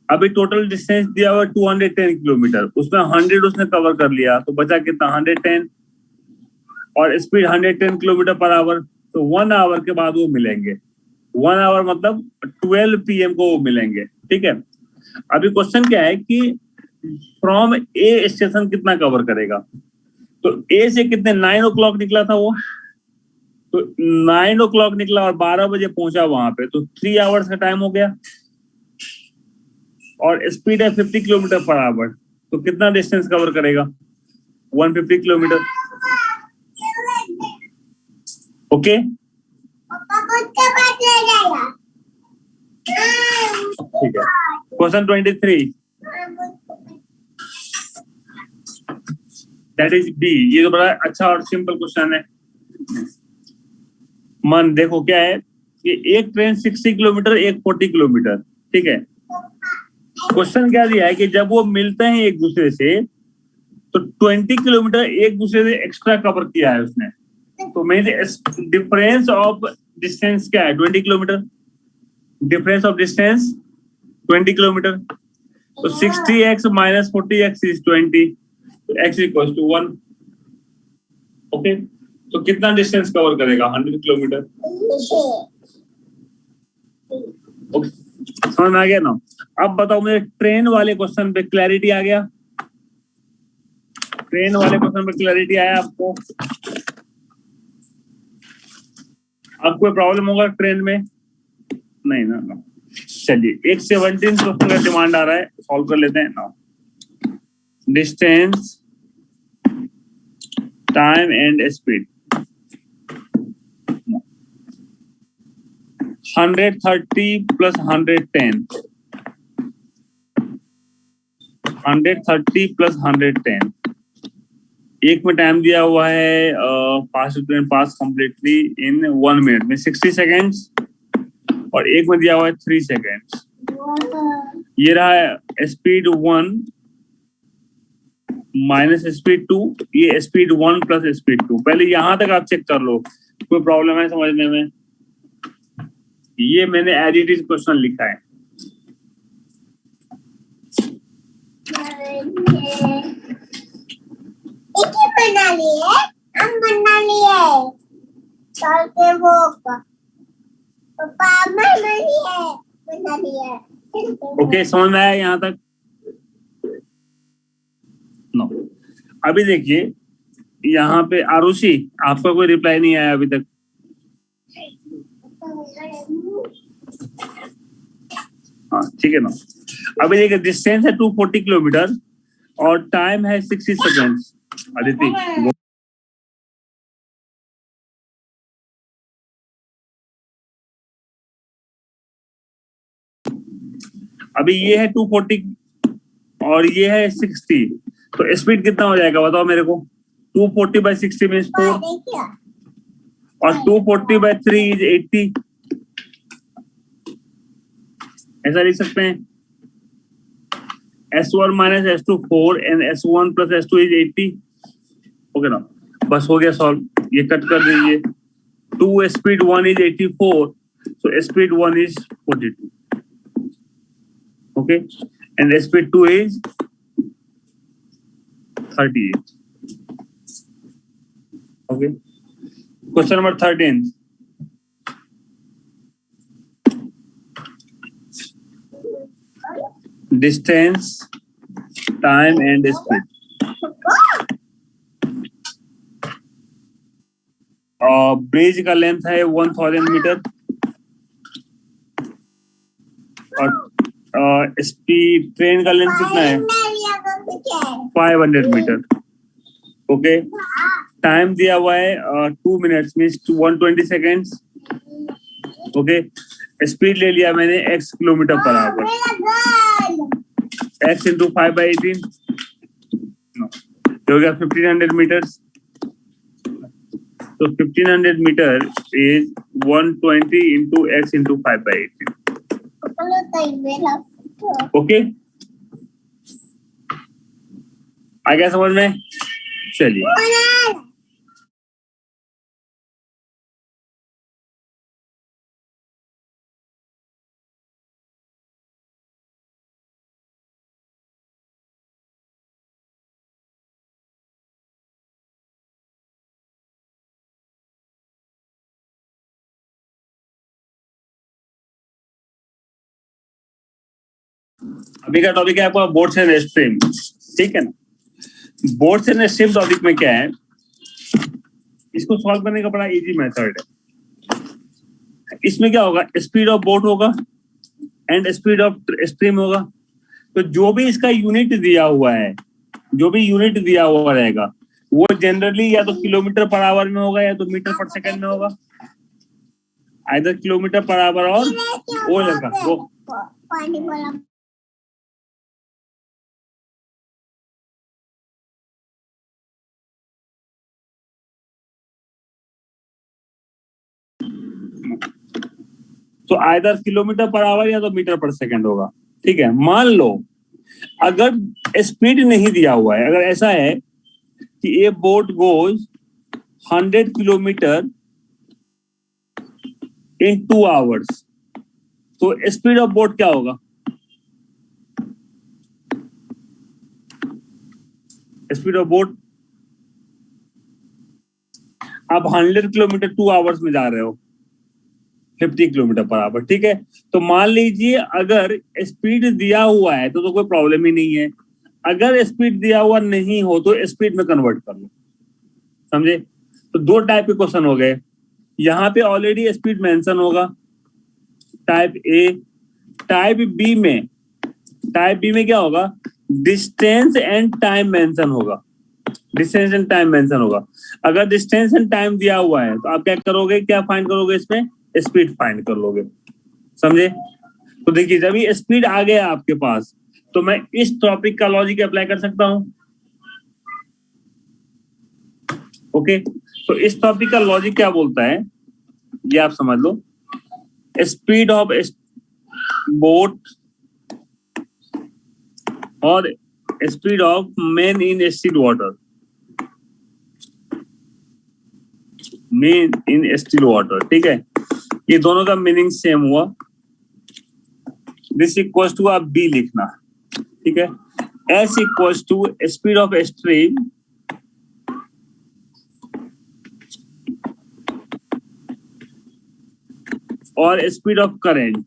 अभी टोटल डिस्टेंस दिया हुआ 210 किलोमीटर, उसमें 100 उसने कवर कर लिया, तो बचा कितना? 110, और स्पीड 110 किलोमीटर पर आवर। तो 1 आवर के बाद वो मिलेंगे। 1 आवर मतलब 12 PM को वो मिलेंगे। ठीक है। अभी क्वेश्चन क्या है कि फ्रॉम ए स्टेशन कितना कवर करेगा? तो ए से कितने? 9 o'clock निकला था वो, तो 9 o'clock निकला और 12 बजे पहुंचा वहां पे, तो 3 आवर्स का टाइम हो गया, और स्पीड है 50 किलोमीटर पर आवर, तो कितना डिस्टेंस कवर करेगा? 150 किलोमीटर। ओके, ठीक है। Question 23, that is B. ये तो बड़ा अच्छा और सिंपल क्वेश्चन है। मन देखो क्या है कि एक ट्रेन 60 किलोमीटर, एक 40 किलोमीटर। ठीक है। क्वेश्चन क्या दिया है कि जब वो मिलते हैं एक दूसरे से, तो 20 किलोमीटर एक दूसरे से एक्स्ट्रा कवर किया है उसने, तो मेरे डिफरेंस ऑफ डिस्टेंस क्या है? 20 kilometre. Difference of distance 20 kilometre, तो 60x minus 40x is 20, तो x equals to 1। ओके, तो कितना डिस्टेंस कवर करेगा? 100 किलोमीटर। ओके, समझ में आ गया ना? अब बताओ मुझे ट्रेन वाले क्वेश्चन पे क्लैरिटी आ गया? ट्रेन वाले क्वेश्चन पे क्लैरिटी आया आपको? अब कोई प्रॉब्लम होगा ट्रेन में? नहीं ना। चलिए, एक 17 क्वेश्चन का डिमांड आ रहा है, सॉल्व कर लेते हैं ना। Distance, time and speed. 130 plus 110, 130 plus 110। एक में टाइम दिया हुआ है pass train pass completely in 1 minute में 60 सेकेंड्स, और एक में दिया हुआ है 3 सेकेंड्स। ये रहा स्पीड 1 माइनस स्पीड 2, ये स्पीड 1 प्लस स्पीड 2। पहले यहां तक आप चेक कर लो, कोई प्रॉब्लम है समझने में? ये मैंने एज इट इज क्वेश्चन लिखा है। बना लिए, हम बना लिए, चल के वो पापा बना लिए। ओके, समझ में आया यहाँ तक? नो। अभी देखिए यहाँ पे आरुषि, आपका कोई रिप्लाई नहीं आया अभी तक। हाँ ठीक है ना। अभी देखिए डिस्टेंस है 240 किलोमीटर और टाइम है 60 सेकेंड्स। अदिति, अभी ये है 240 और ये है 60, तो स्पीड कितना हो जाएगा बताओ मेरे को? 240 बाई 60 मीन्स 4, और 240 बाई 3 इज 80। ऐसा लिख सकते हैं, S1 minus S2 4 and S1 plus S2 is 80। Okay ना, बस हो गया सॉल्व। ये कट कर दीजिए। 2 speed 1 is 84, so speed 1 is 42. Okay, and speed 2 is 38. Okay, question number 13. Distance, time and speed. Bridge का लेंथ है 1000 मीटर और स्पीड ट्रेन का लेंथ कितना है? 500 मीटर। ओके, टाइम दिया हुआ है 2 minutes means 120 seconds. Okay, speed ले लिया मैंने x kilometre per hour, x into 5/18 हो गया 1500 मीटर्स। तो 1500 metre is 120 into x into 5/18। Okay, आ गया समझ में? चलिए, अभी का टॉपिक है आपका बोर्ड्स एंड स्ट्रीम। ठीक है ना, बोर्ड्स एंड स्ट्रीम टॉपिक में क्या है, इसको सॉल्व करने का बड़ा इजी मेथड है। इसमें क्या होगा, स्पीड ऑफ बोट होगा एंड स्पीड ऑफ स्ट्रीम होगा। तो जो भी इसका यूनिट दिया हुआ है, जो भी यूनिट दिया हुआ रहेगा वो जनरली या तो किलोमीटर पर आवर में होगा या तो मीटर पर सेकंड में होगा। आइदर किलोमीटर पर आवर और वो लगा वो तो आइदर किलोमीटर पर आवर या तो मीटर पर सेकंड होगा। ठीक है, मान लो अगर स्पीड नहीं दिया हुआ है, अगर ऐसा है कि ए बोट गोज 100 किलोमीटर इन 2 आवर्स, तो स्पीड ऑफ बोट क्या होगा? स्पीड ऑफ बोट, आप 100 किलोमीटर 2 आवर्स में जा रहे हो, 50 किलोमीटर पर आवर, ठीक है। तो मान लीजिए अगर स्पीड दिया हुआ है तो कोई प्रॉब्लम ही नहीं है, अगर स्पीड दिया हुआ नहीं हो तो स्पीड में कन्वर्ट कर लो, समझे। तो दो टाइप के क्वेश्चन हो गए, यहाँ पे ऑलरेडी स्पीड मेंशन होगा टाइप ए। टाइप बी में क्या होगा, डिस्टेंस एंड टाइम मेंशन होगा, डिस्टेंस एंड टाइम मेंशन होगा। अगर डिस्टेंस एंड टाइम दिया हुआ है तो आप क्या करोगे, क्या फाइंड करोगे, इसमें स्पीड फाइंड कर लोगे, समझे। तो देखिए जब ये स्पीड आ गया आपके पास तो मैं इस टॉपिक का लॉजिक अप्लाई कर सकता हूं, ओके। तो इस टॉपिक का लॉजिक क्या बोलता है ये आप समझ लो, स्पीड ऑफ बोट और speed of man in still water, man in still water, ठीक है। ये दोनों का मीनिंग सेम हुआ, दिस इक्वल्स टू आप बी लिखना, ठीक है। S equals to speed of stream और speed of current,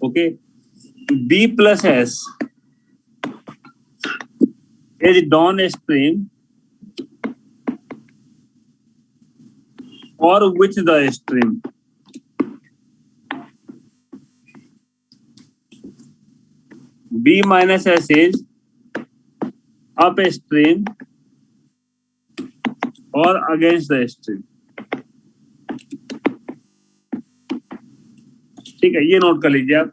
okay. B plus S is down stream और which the stream, B minus S is upstream or against the stream, ठीक है। ये note कर लीजिए आप।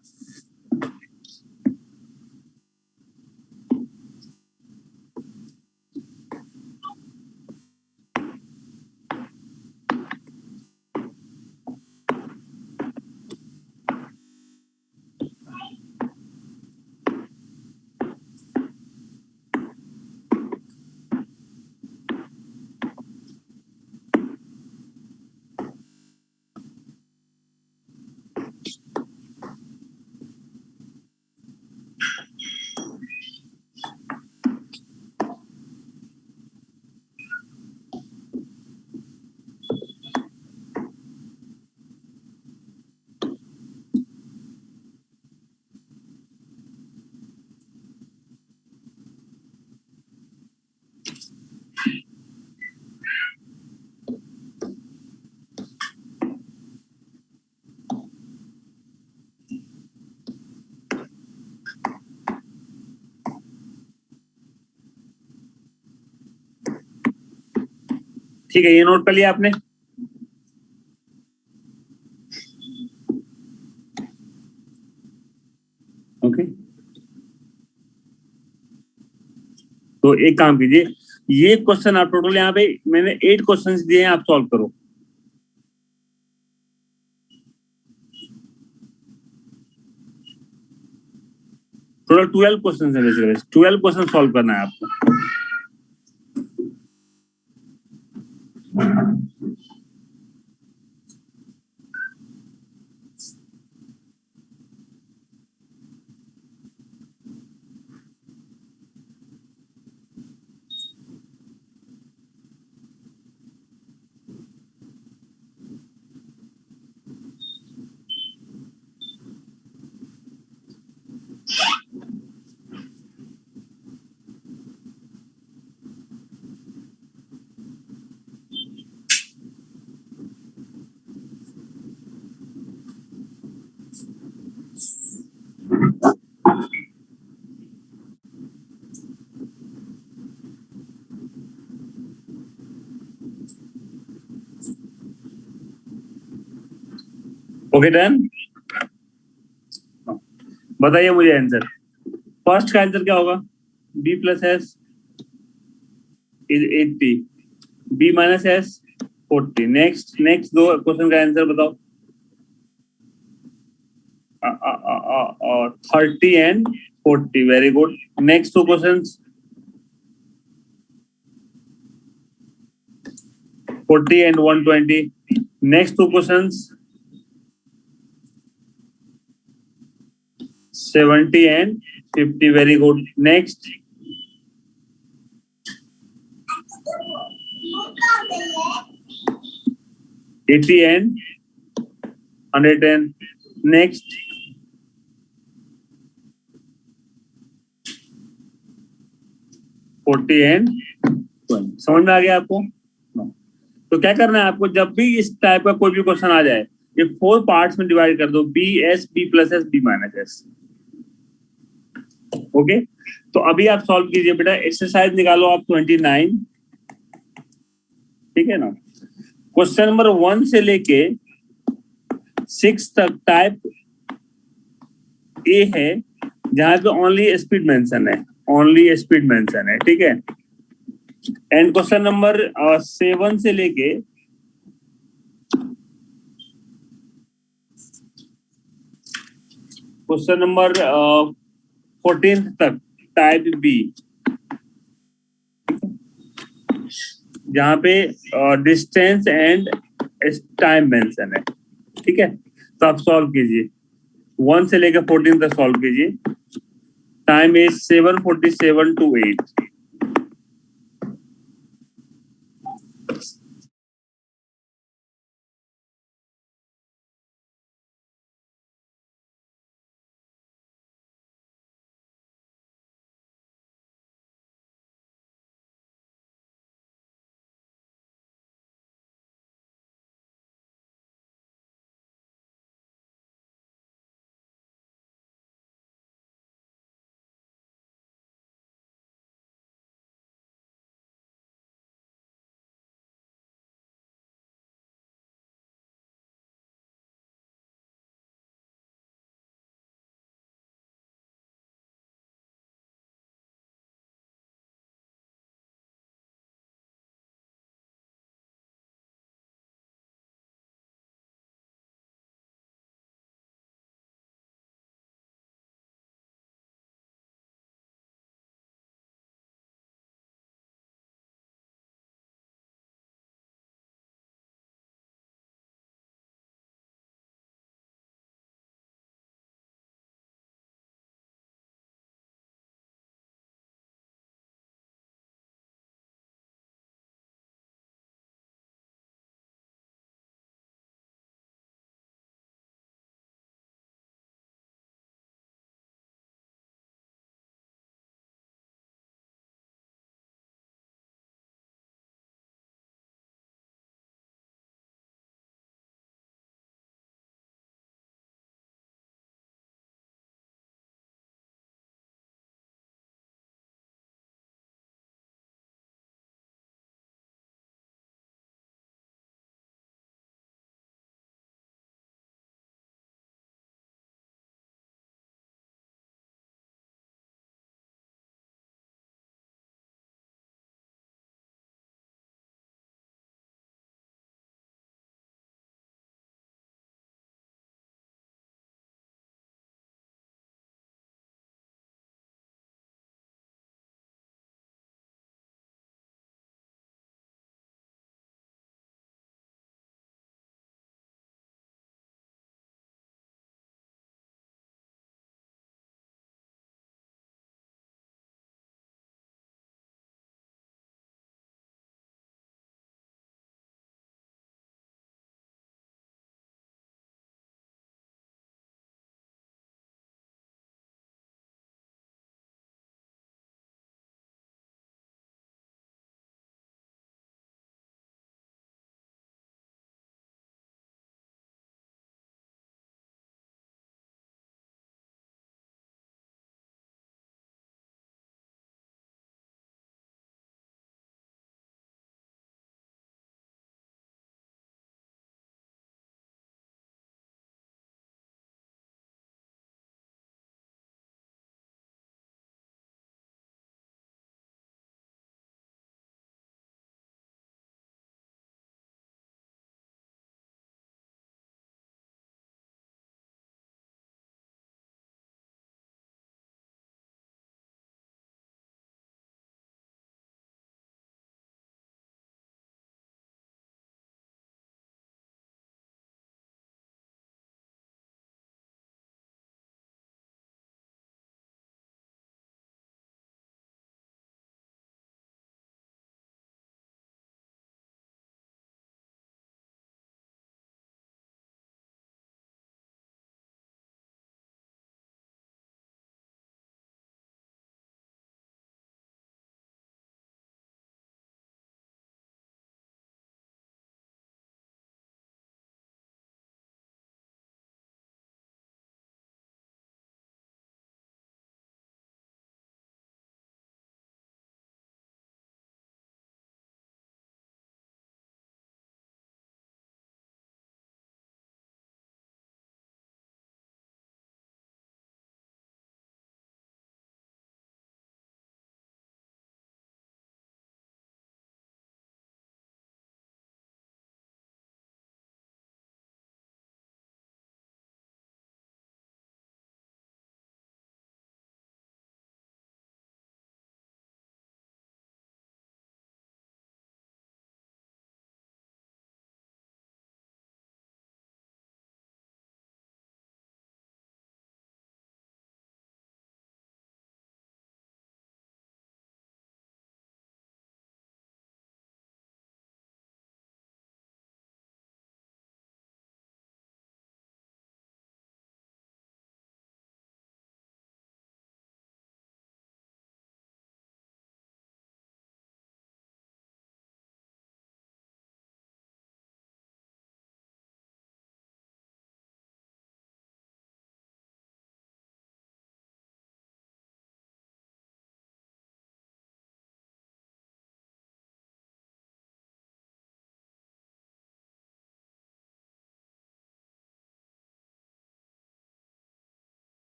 ठीक है, ये नोट कर लिया आपने। ओके, तो एक काम कीजिए, ये क्वेश्चन आप टोटल यहाँ पे मैंने 8 क्वेश्चंस दिए हैं, आप सॉल्व करो। टोटल 12 क्वेश्चन है, बेसिकली 12 क्वेश्चन सॉल्व करना है आपको। ओके डन, बताइए मुझे आंसर। फर्स्ट का आंसर क्या होगा, b plus S is 80, b minus S 40। Next दो क्वेश्चन का आंसर बताओ। 30 and 40, very good. Next two questions 40 and 120. Next two questions 70 and 50. Very good. Next 80 and 110. Next, 40 and 20. समझ में आ गया आपको? तो क्या करना है आपको, जब भी इस टाइप का कोई भी क्वेश्चन आ जाए, ये 4 पार्ट्स में डिवाइड कर दो, B S, B plus S, B minus S. Okay, तो अभी आप सॉल्व कीजिए बेटा. एक्सरसाइज निकालो आप 29. ठीक है ना. क्वेश्चन नंबर 1 से लेके 6 तक टाइप ए है, जहां पे ओनली स्पीड मेंशन है, ओनली स्पीड मेंशन है. ठीक है. एंड क्वेश्चन नंबर 7 से लेके क्वेश्चन नंबर 14 तक टाइप बी, जहां पे डिस्टेंस एंड टाइम मेंशन है. ठीक है. तो आप सॉल्व कीजिए, 1 से लेकर 14 तक सॉल्व कीजिए. Time is 7:47 to 8.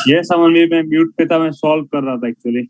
ये समझ में, मैं म्यूट पे था, मैं सॉल्व कर रहा था एक्चुअली।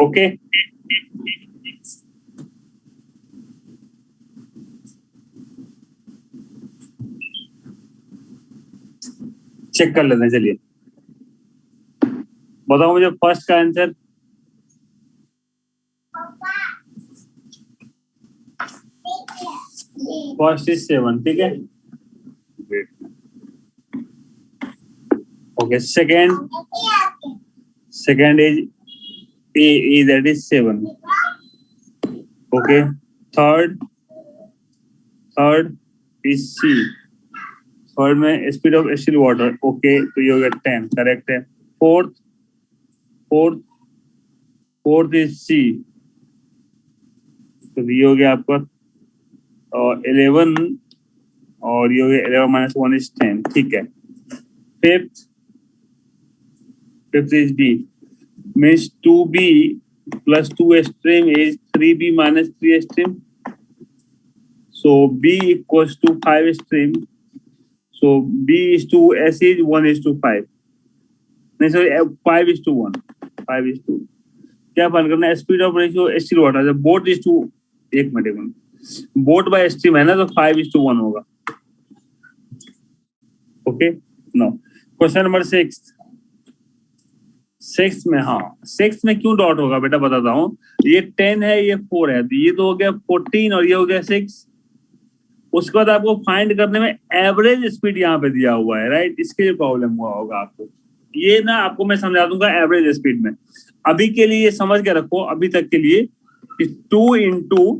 ओके, चेक कर लेते हैं। चलिए बताओ मुझे फर्स्ट का आंसर। फर्स्ट इज 7, ठीक है। Okay, second is A, that is 7। Okay, third is C. Third में speed of still water. Okay, तो ये हो गया 10, करेक्ट है। फोर्थ इज सी, तो ये हो गया आपका 11, और ये हो गया 11 माइनस 1 इज 10, ठीक है। Fifth is D, means 2b plus 2 stream is 3b minus 3 stream. So b equals to 5 stream. So b is to s is 1 is to 5. नहीं sorry, 5 is to 1. 5 is to, क्या find करना है? Speed of ratio still water, जब boat is to, एक minute, boat bye stream है ना, तो 5 is to 1 होगा। Okay, no. क्वेश्चन नंबर 6 में, हाँ 6 में क्यों डॉट होगा बेटा, बताता हूँ। ये 10 है, ये 4 है, तो ये तो हो गया 14 और ये हो गया 6। उसके बाद आपको फाइंड करने में एवरेज स्पीड यहाँ पे दिया हुआ है, राइट। इसके लिए प्रॉब्लम हुआ होगा आपको। ये ना आपको मैं समझा दूंगा एवरेज स्पीड में। अभी के लिए समझ के रखो, अभी तक के लिए 2 into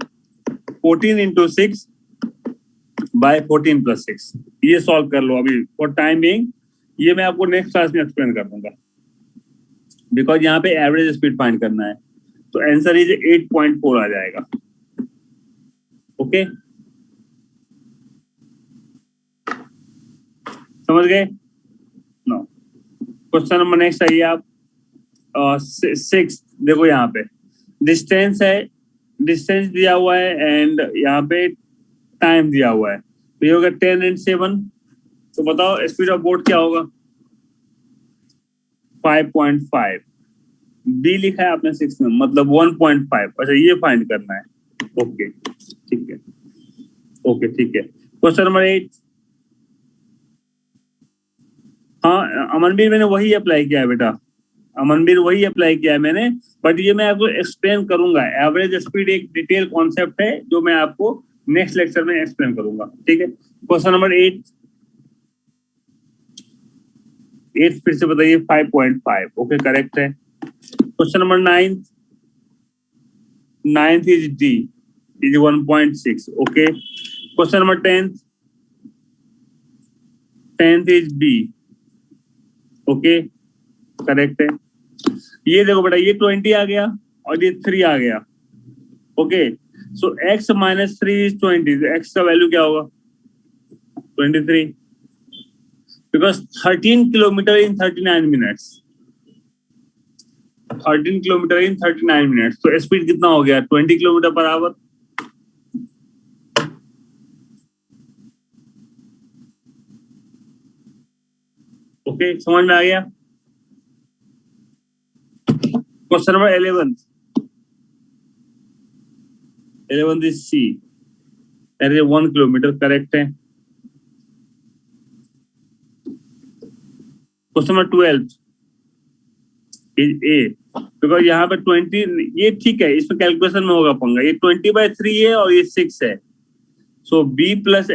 14 into 6 by 14 plus 6, ये सॉल्व कर लो अभी फॉर टाइम बिंग। ये मैं आपको नेक्स्ट क्लास में एक्सप्लेन कर दूंगा, बिकॉज यहाँ पे एवरेज स्पीड फाइंड करना है। तो आंसर इज 8.4 आ जाएगा। ओके, समझ गए? नो। क्वेश्चन नंबर नेक्स्ट आइए आप। 6 देखो, यहाँ पे डिस्टेंस है, डिस्टेंस दिया हुआ है एंड यहाँ पे टाइम दिया हुआ है। तो ये होगा 10 and 7। तो बताओ स्पीड ऑफ बोट क्या होगा? 5.5। बी लिखा है आपने 6 में, मतलब 1.5। अच्छा, ये फाइंड करना है। ओके, ठीक है। ओके, ठीक है। Question number 8। हाँ अमनवीर, मैंने वही अप्लाई किया है बेटा, अमनवीर वही अप्लाई किया है मैंने, बट ये मैं आपको एक्सप्लेन करूंगा। एवरेज स्पीड एक डिटेल कॉन्सेप्ट है जो मैं आपको नेक्स्ट लेक्चर में एक्सप्लेन करूंगा, ठीक है। क्वेश्चन नंबर 8 फिर से बताइए। 5.5, ओके, करेक्ट है। Question number 9 is D, is 1.6, okay. Question number 10 is B, okay, correct है। ये देखो बेटा, ये 20 आ गया और ये 3 आ गया, okay. So x minus 3 is 20, तो x का वैल्यू क्या होगा? 23, because 13 kilometre in 39 minutes. 13 kilometre in 39 minutes, तो स्पीड कितना हो गया? 20 किलोमीटर पर आवर। ओके, समझ में आ गया? Question number 11 is C, that is 1 kilometre, correct है। Question number 12 is A, because यहाँ पे 20, ये ठीक है, इसमें कैलकुलेशन में होगा पंगा, ये 20/3 है और ये 6 है। सो b plus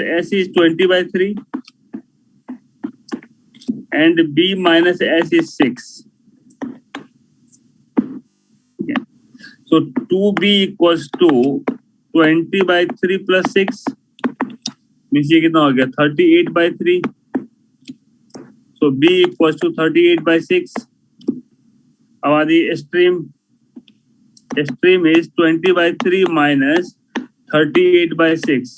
s is 20/3 and b minus s is 6. Yeah. So 2b equals to 20/3 plus 6 means ये कितना हो गया 38/3. So b equals to 38/6. अब आदि stream is 20/3 minus 38/6.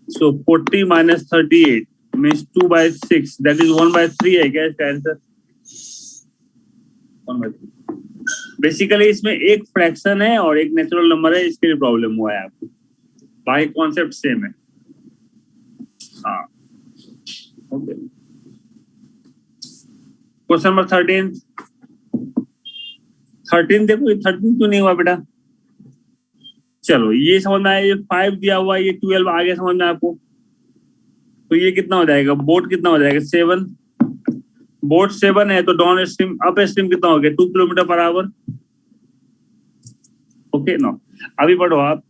So 40 minus 38 means 2/6, that is 1/3 है क्या इसका आंसर? 1/3. बेसिकली इसमें एक फ्रैक्शन है और एक नेचुरल नंबर है, इसके लिए प्रॉब्लम हुआ है आपको, बाकी कॉन्सेप्ट सेम है। हाँ, ओके। क्वेश्चन नंबर 13 देखो, ये 13 क्यों नहीं हुआ बेटा? चलो ये समझ में आया, ये 5 दिया हुआ है, ये 12 आगे समझ में आपको, तो ये कितना हो जाएगा? बोट कितना हो जाएगा? 7। बोट 7 है तो डाउन स्ट्रीम, अप स्ट्रीम कितना हो गया? 2 kilometre per hour. Okay no, अभी पढ़ो आप,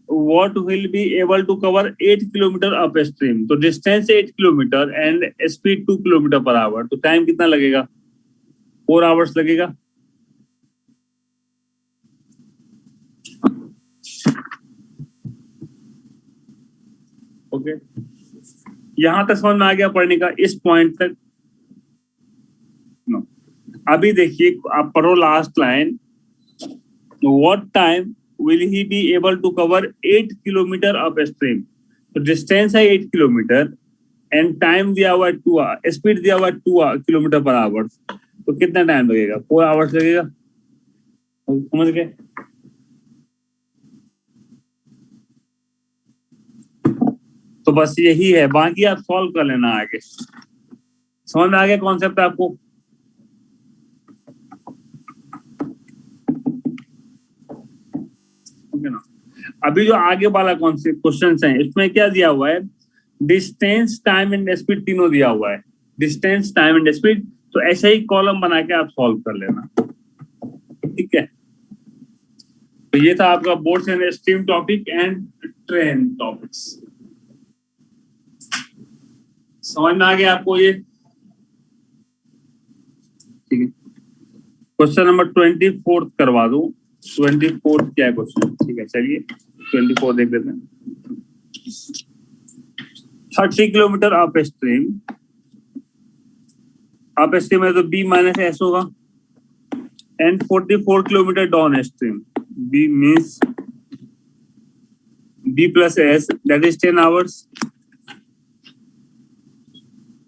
what will be able to cover 8 kilometre up stream, तो distance 8 kilometre and speed 2 kilometre per hour, तो टाइम कितना लगेगा? 4 आवर्स लगेगा। ओके, यहां तक समझ में आ गया पढ़ने का, इस पॉइंट तक? नो, अभी देखिए आप पढ़ो last line, what time will he be able to cover 8 kilometre up stream, तो डिस्टेंस है 8 किलोमीटर एंड टाइम दिया हुआ है 2, स्पीड दिया हुआ है 2 किलोमीटर पर आवर, तो कितना टाइम लगेगा? 4 आवर्स लगेगा। समझ गए? तो बस यही है, बाकी आप सॉल्व कर लेना आगे। समझ में आ गया कॉन्सेप्ट आपको? ओके ना, अभी जो आगे वाला कॉन्सेप्ट क्वेश्चन है, इसमें क्या दिया हुआ है? डिस्टेंस, टाइम एंड स्पीड तीनों दिया हुआ है, डिस्टेंस, टाइम एंड स्पीड, तो ऐसे ही कॉलम बना के आप सॉल्व कर लेना, ठीक है? तो ये था आपका boats and stream topic and train topics. समझ में आ गया आपको ये? ठीक है, क्वेश्चन नंबर 24 करवा दो। 24 क्या है क्वेश्चन? ठीक है, चलिए 24 देख लेते हैं। 30 किलोमीटर अप स्ट्रीम है तो b माइनस एस होगा, and 44 kilometre down stream, b means b plus S, that is 10 hours.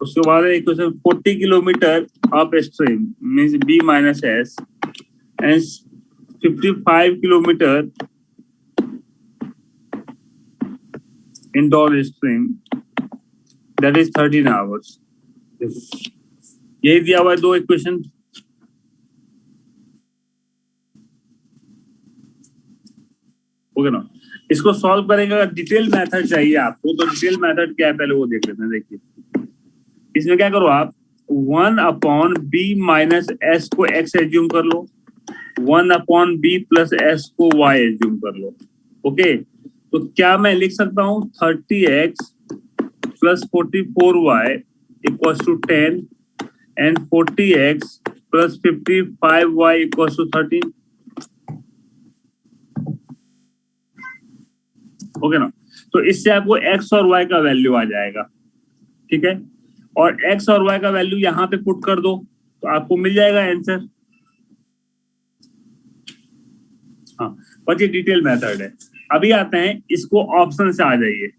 उसके बाद एक question 40 kilometre up stream means b minus S and 55 kilometre in down stream, that is 13 hours. यही दिया हुआ है, 2 equation. Okay ना, इसको सॉल्व करेंगे। अगर डिटेल मेथड चाहिए आपको तो डिटेल मेथड क्या है पहले वो देख लेते हैं। देखिए इसमें क्या करो आप, 1/b माइनस एस को x एज्यूम कर लो, 1/b प्लस एस को y एज्यूम कर लो। ओके, तो क्या मैं लिख सकता हूँ 30x plus 44y equal to 10 and 40x plus 55y equal to 13। Okay ना, तो इससे आपको x और y का वैल्यू आ जाएगा, ठीक है? और x और y का वैल्यू यहां पे पुट कर दो तो आपको मिल जाएगा आंसर। हाँ, पर ये डिटेल मेथड है। अभी आते हैं, इसको ऑप्शन से आ जाइए,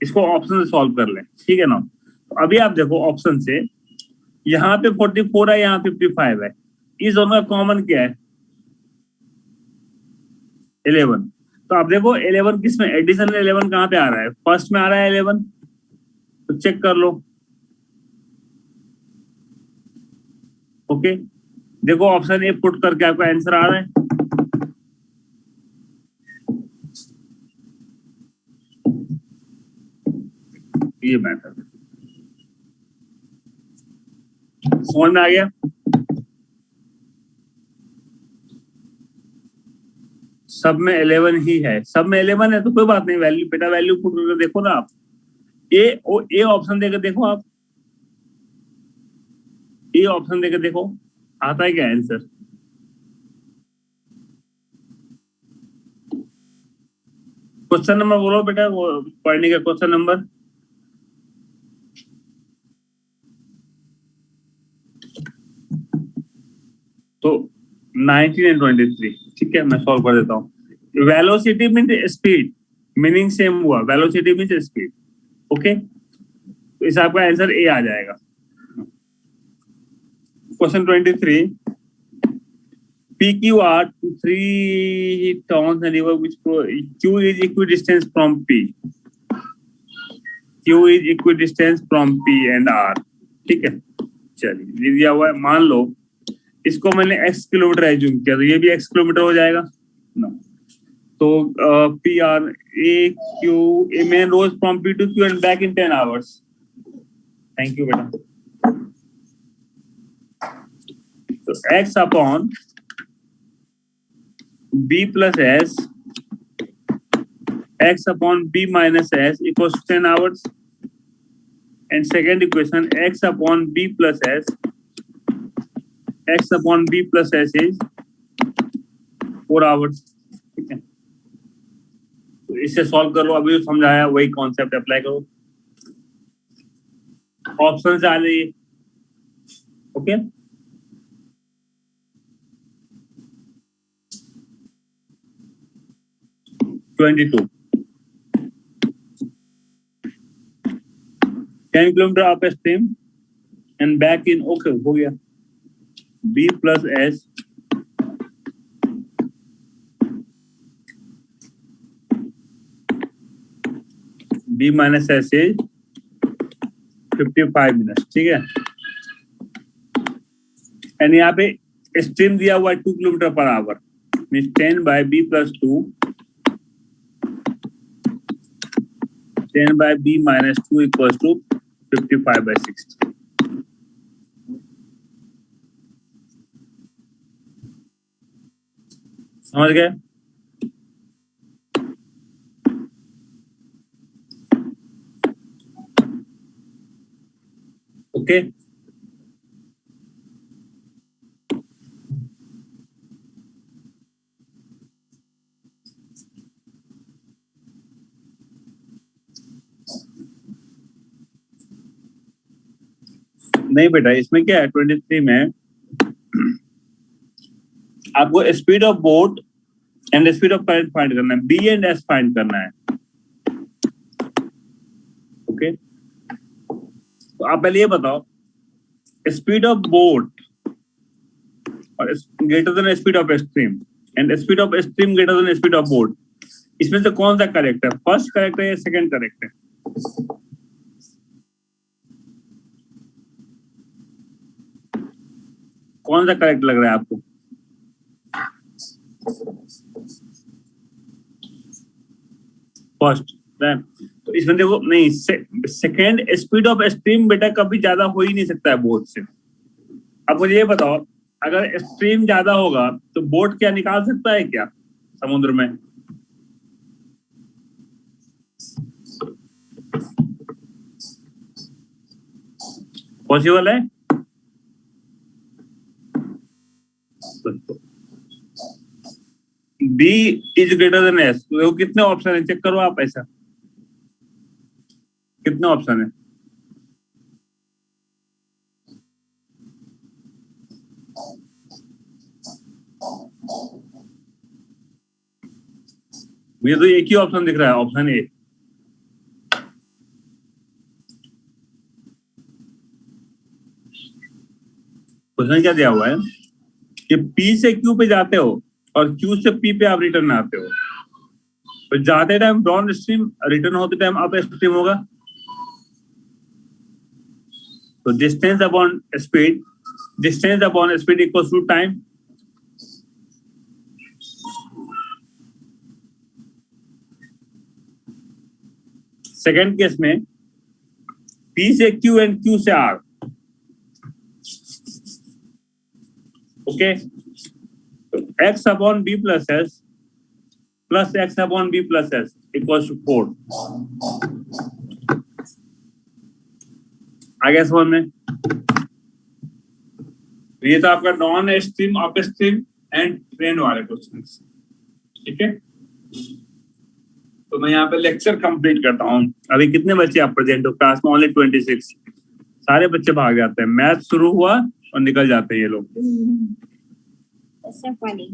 इसको ऑप्शन से सॉल्व कर लें, ठीक है ना? तो अभी आप देखो ऑप्शन से, यहाँ पे 44 है, यहाँ 55 है, इस दोनों का कॉमन क्या है? 11। तो आप देखो 11 किसमें, एडिशन 11 कहाँ पे आ रहा है? फर्स्ट में आ रहा है 11, तो चेक कर लो। ओके, देखो ऑप्शन ए पुट करके आपका आंसर आ रहा है। ये मैथड समझ में आ गया? सब में 11 ही है, सब में 11 है तो कोई बात नहीं, वैल्यू बेटा वैल्यू पुट करके देखो ना आप। ए ऑप्शन देकर देखो आप, ए ऑप्शन देकर देखो आता है क्या आंसर। क्वेश्चन नंबर बोलो बेटा, वो पढ़ने का क्वेश्चन नंबर। तो 19 एंड 23, ठीक है मैं सॉल्व कर देता हूँ। Velocity mean speed, meaning same हुआ, वेलोसिटी मीन स्पीड। ओके, तो इस आपका आंसर ए आ जाएगा। Question 23, PQ are 3 towns and river which Q is equidistant from P. Q is equidistant from P and R. ठीक है, चलिए दिया हुआ है। मान लो इसको मैंने x किलोमीटर एज्यूम किया, तो ये भी x किलोमीटर हो जाएगा ना। तो P R A Q A man rose from P to Q and back in 10 hours. Thank you बेटा। तो x upon B plus S, x upon B minus S equals 10 hours. And second equation, x upon B plus S, x upon B plus S is 4 hours. ठीक है, तो इसे solve कर लो। अभी जो समझाया वही कॉन्सेप्ट अप्लाई करो, ऑप्शन आ जाइए। Okay, twenty 10 kilometre up stream and back in. Okay हो गया, B plus S B minus S is 55 minute. ठीक है, एंड यहाँ पे स्ट्रीम दिया हुआ है 2 kilometre per our, mean 10 by B plus 2, 10 by B minus 2 equals to 55 by 60। समझ गए? ओके, नहीं बेटा इसमें क्या है, 23 में आपको speed of boat and speed of current find करना है, B एंड S फाइंड करना है। ओके, तो आप पहले ये बताओ, स्पीड ऑफ बोट और greater than speed of stream and speed of stream greater than speed of boat, इसमें से कौन सा करेक्ट है? फर्स्ट करेक्ट है या सेकंड करेक्ट है? कौन सा करेक्ट लग रहा है आपको? फर्स्ट। तो इसमें देखो नहीं, सेकेंड स्पीड ऑफ स्ट्रीम बेटा कभी ज्यादा हो ही नहीं सकता है बोट से। अब मुझे ये बताओ, अगर स्ट्रीम ज्यादा होगा तो बोट क्या निकाल सकता है क्या समुद्र में? पॉसिबल है? B is greater than S, तो कितने ऑप्शन है चेक करो आप, ऐसा कितने ऑप्शन है? मुझे तो एक ही ऑप्शन दिख रहा है, ऑप्शन ए। क्वेश्चन क्या दिया हुआ है कि P से Q पे जाते हो और Q से P पे आप रिटर्न आते हो, तो जाते टाइम डाउन स्ट्रीम, रिटर्न होते टाइम अप स्ट्रीम होगा। तो distance upon speed equals to time. Second case में P से Q एंड Q से R। ओके, तो x upon B plus S plus x upon B plus S equals to 4। आ गया समझ में? तो ये तो आपका non stream, upstream and train वाले क्वेश्चन। ठीक है, तो मैं यहाँ पे लेक्चर कंप्लीट करता हूँ। अभी कितने बच्चे आप प्रेजेंट हो क्लास में? ओनली 26। सारे बच्चे भाग जाते हैं, मैथ शुरू हुआ और निकल जाते हैं ये लोग। That's so funny.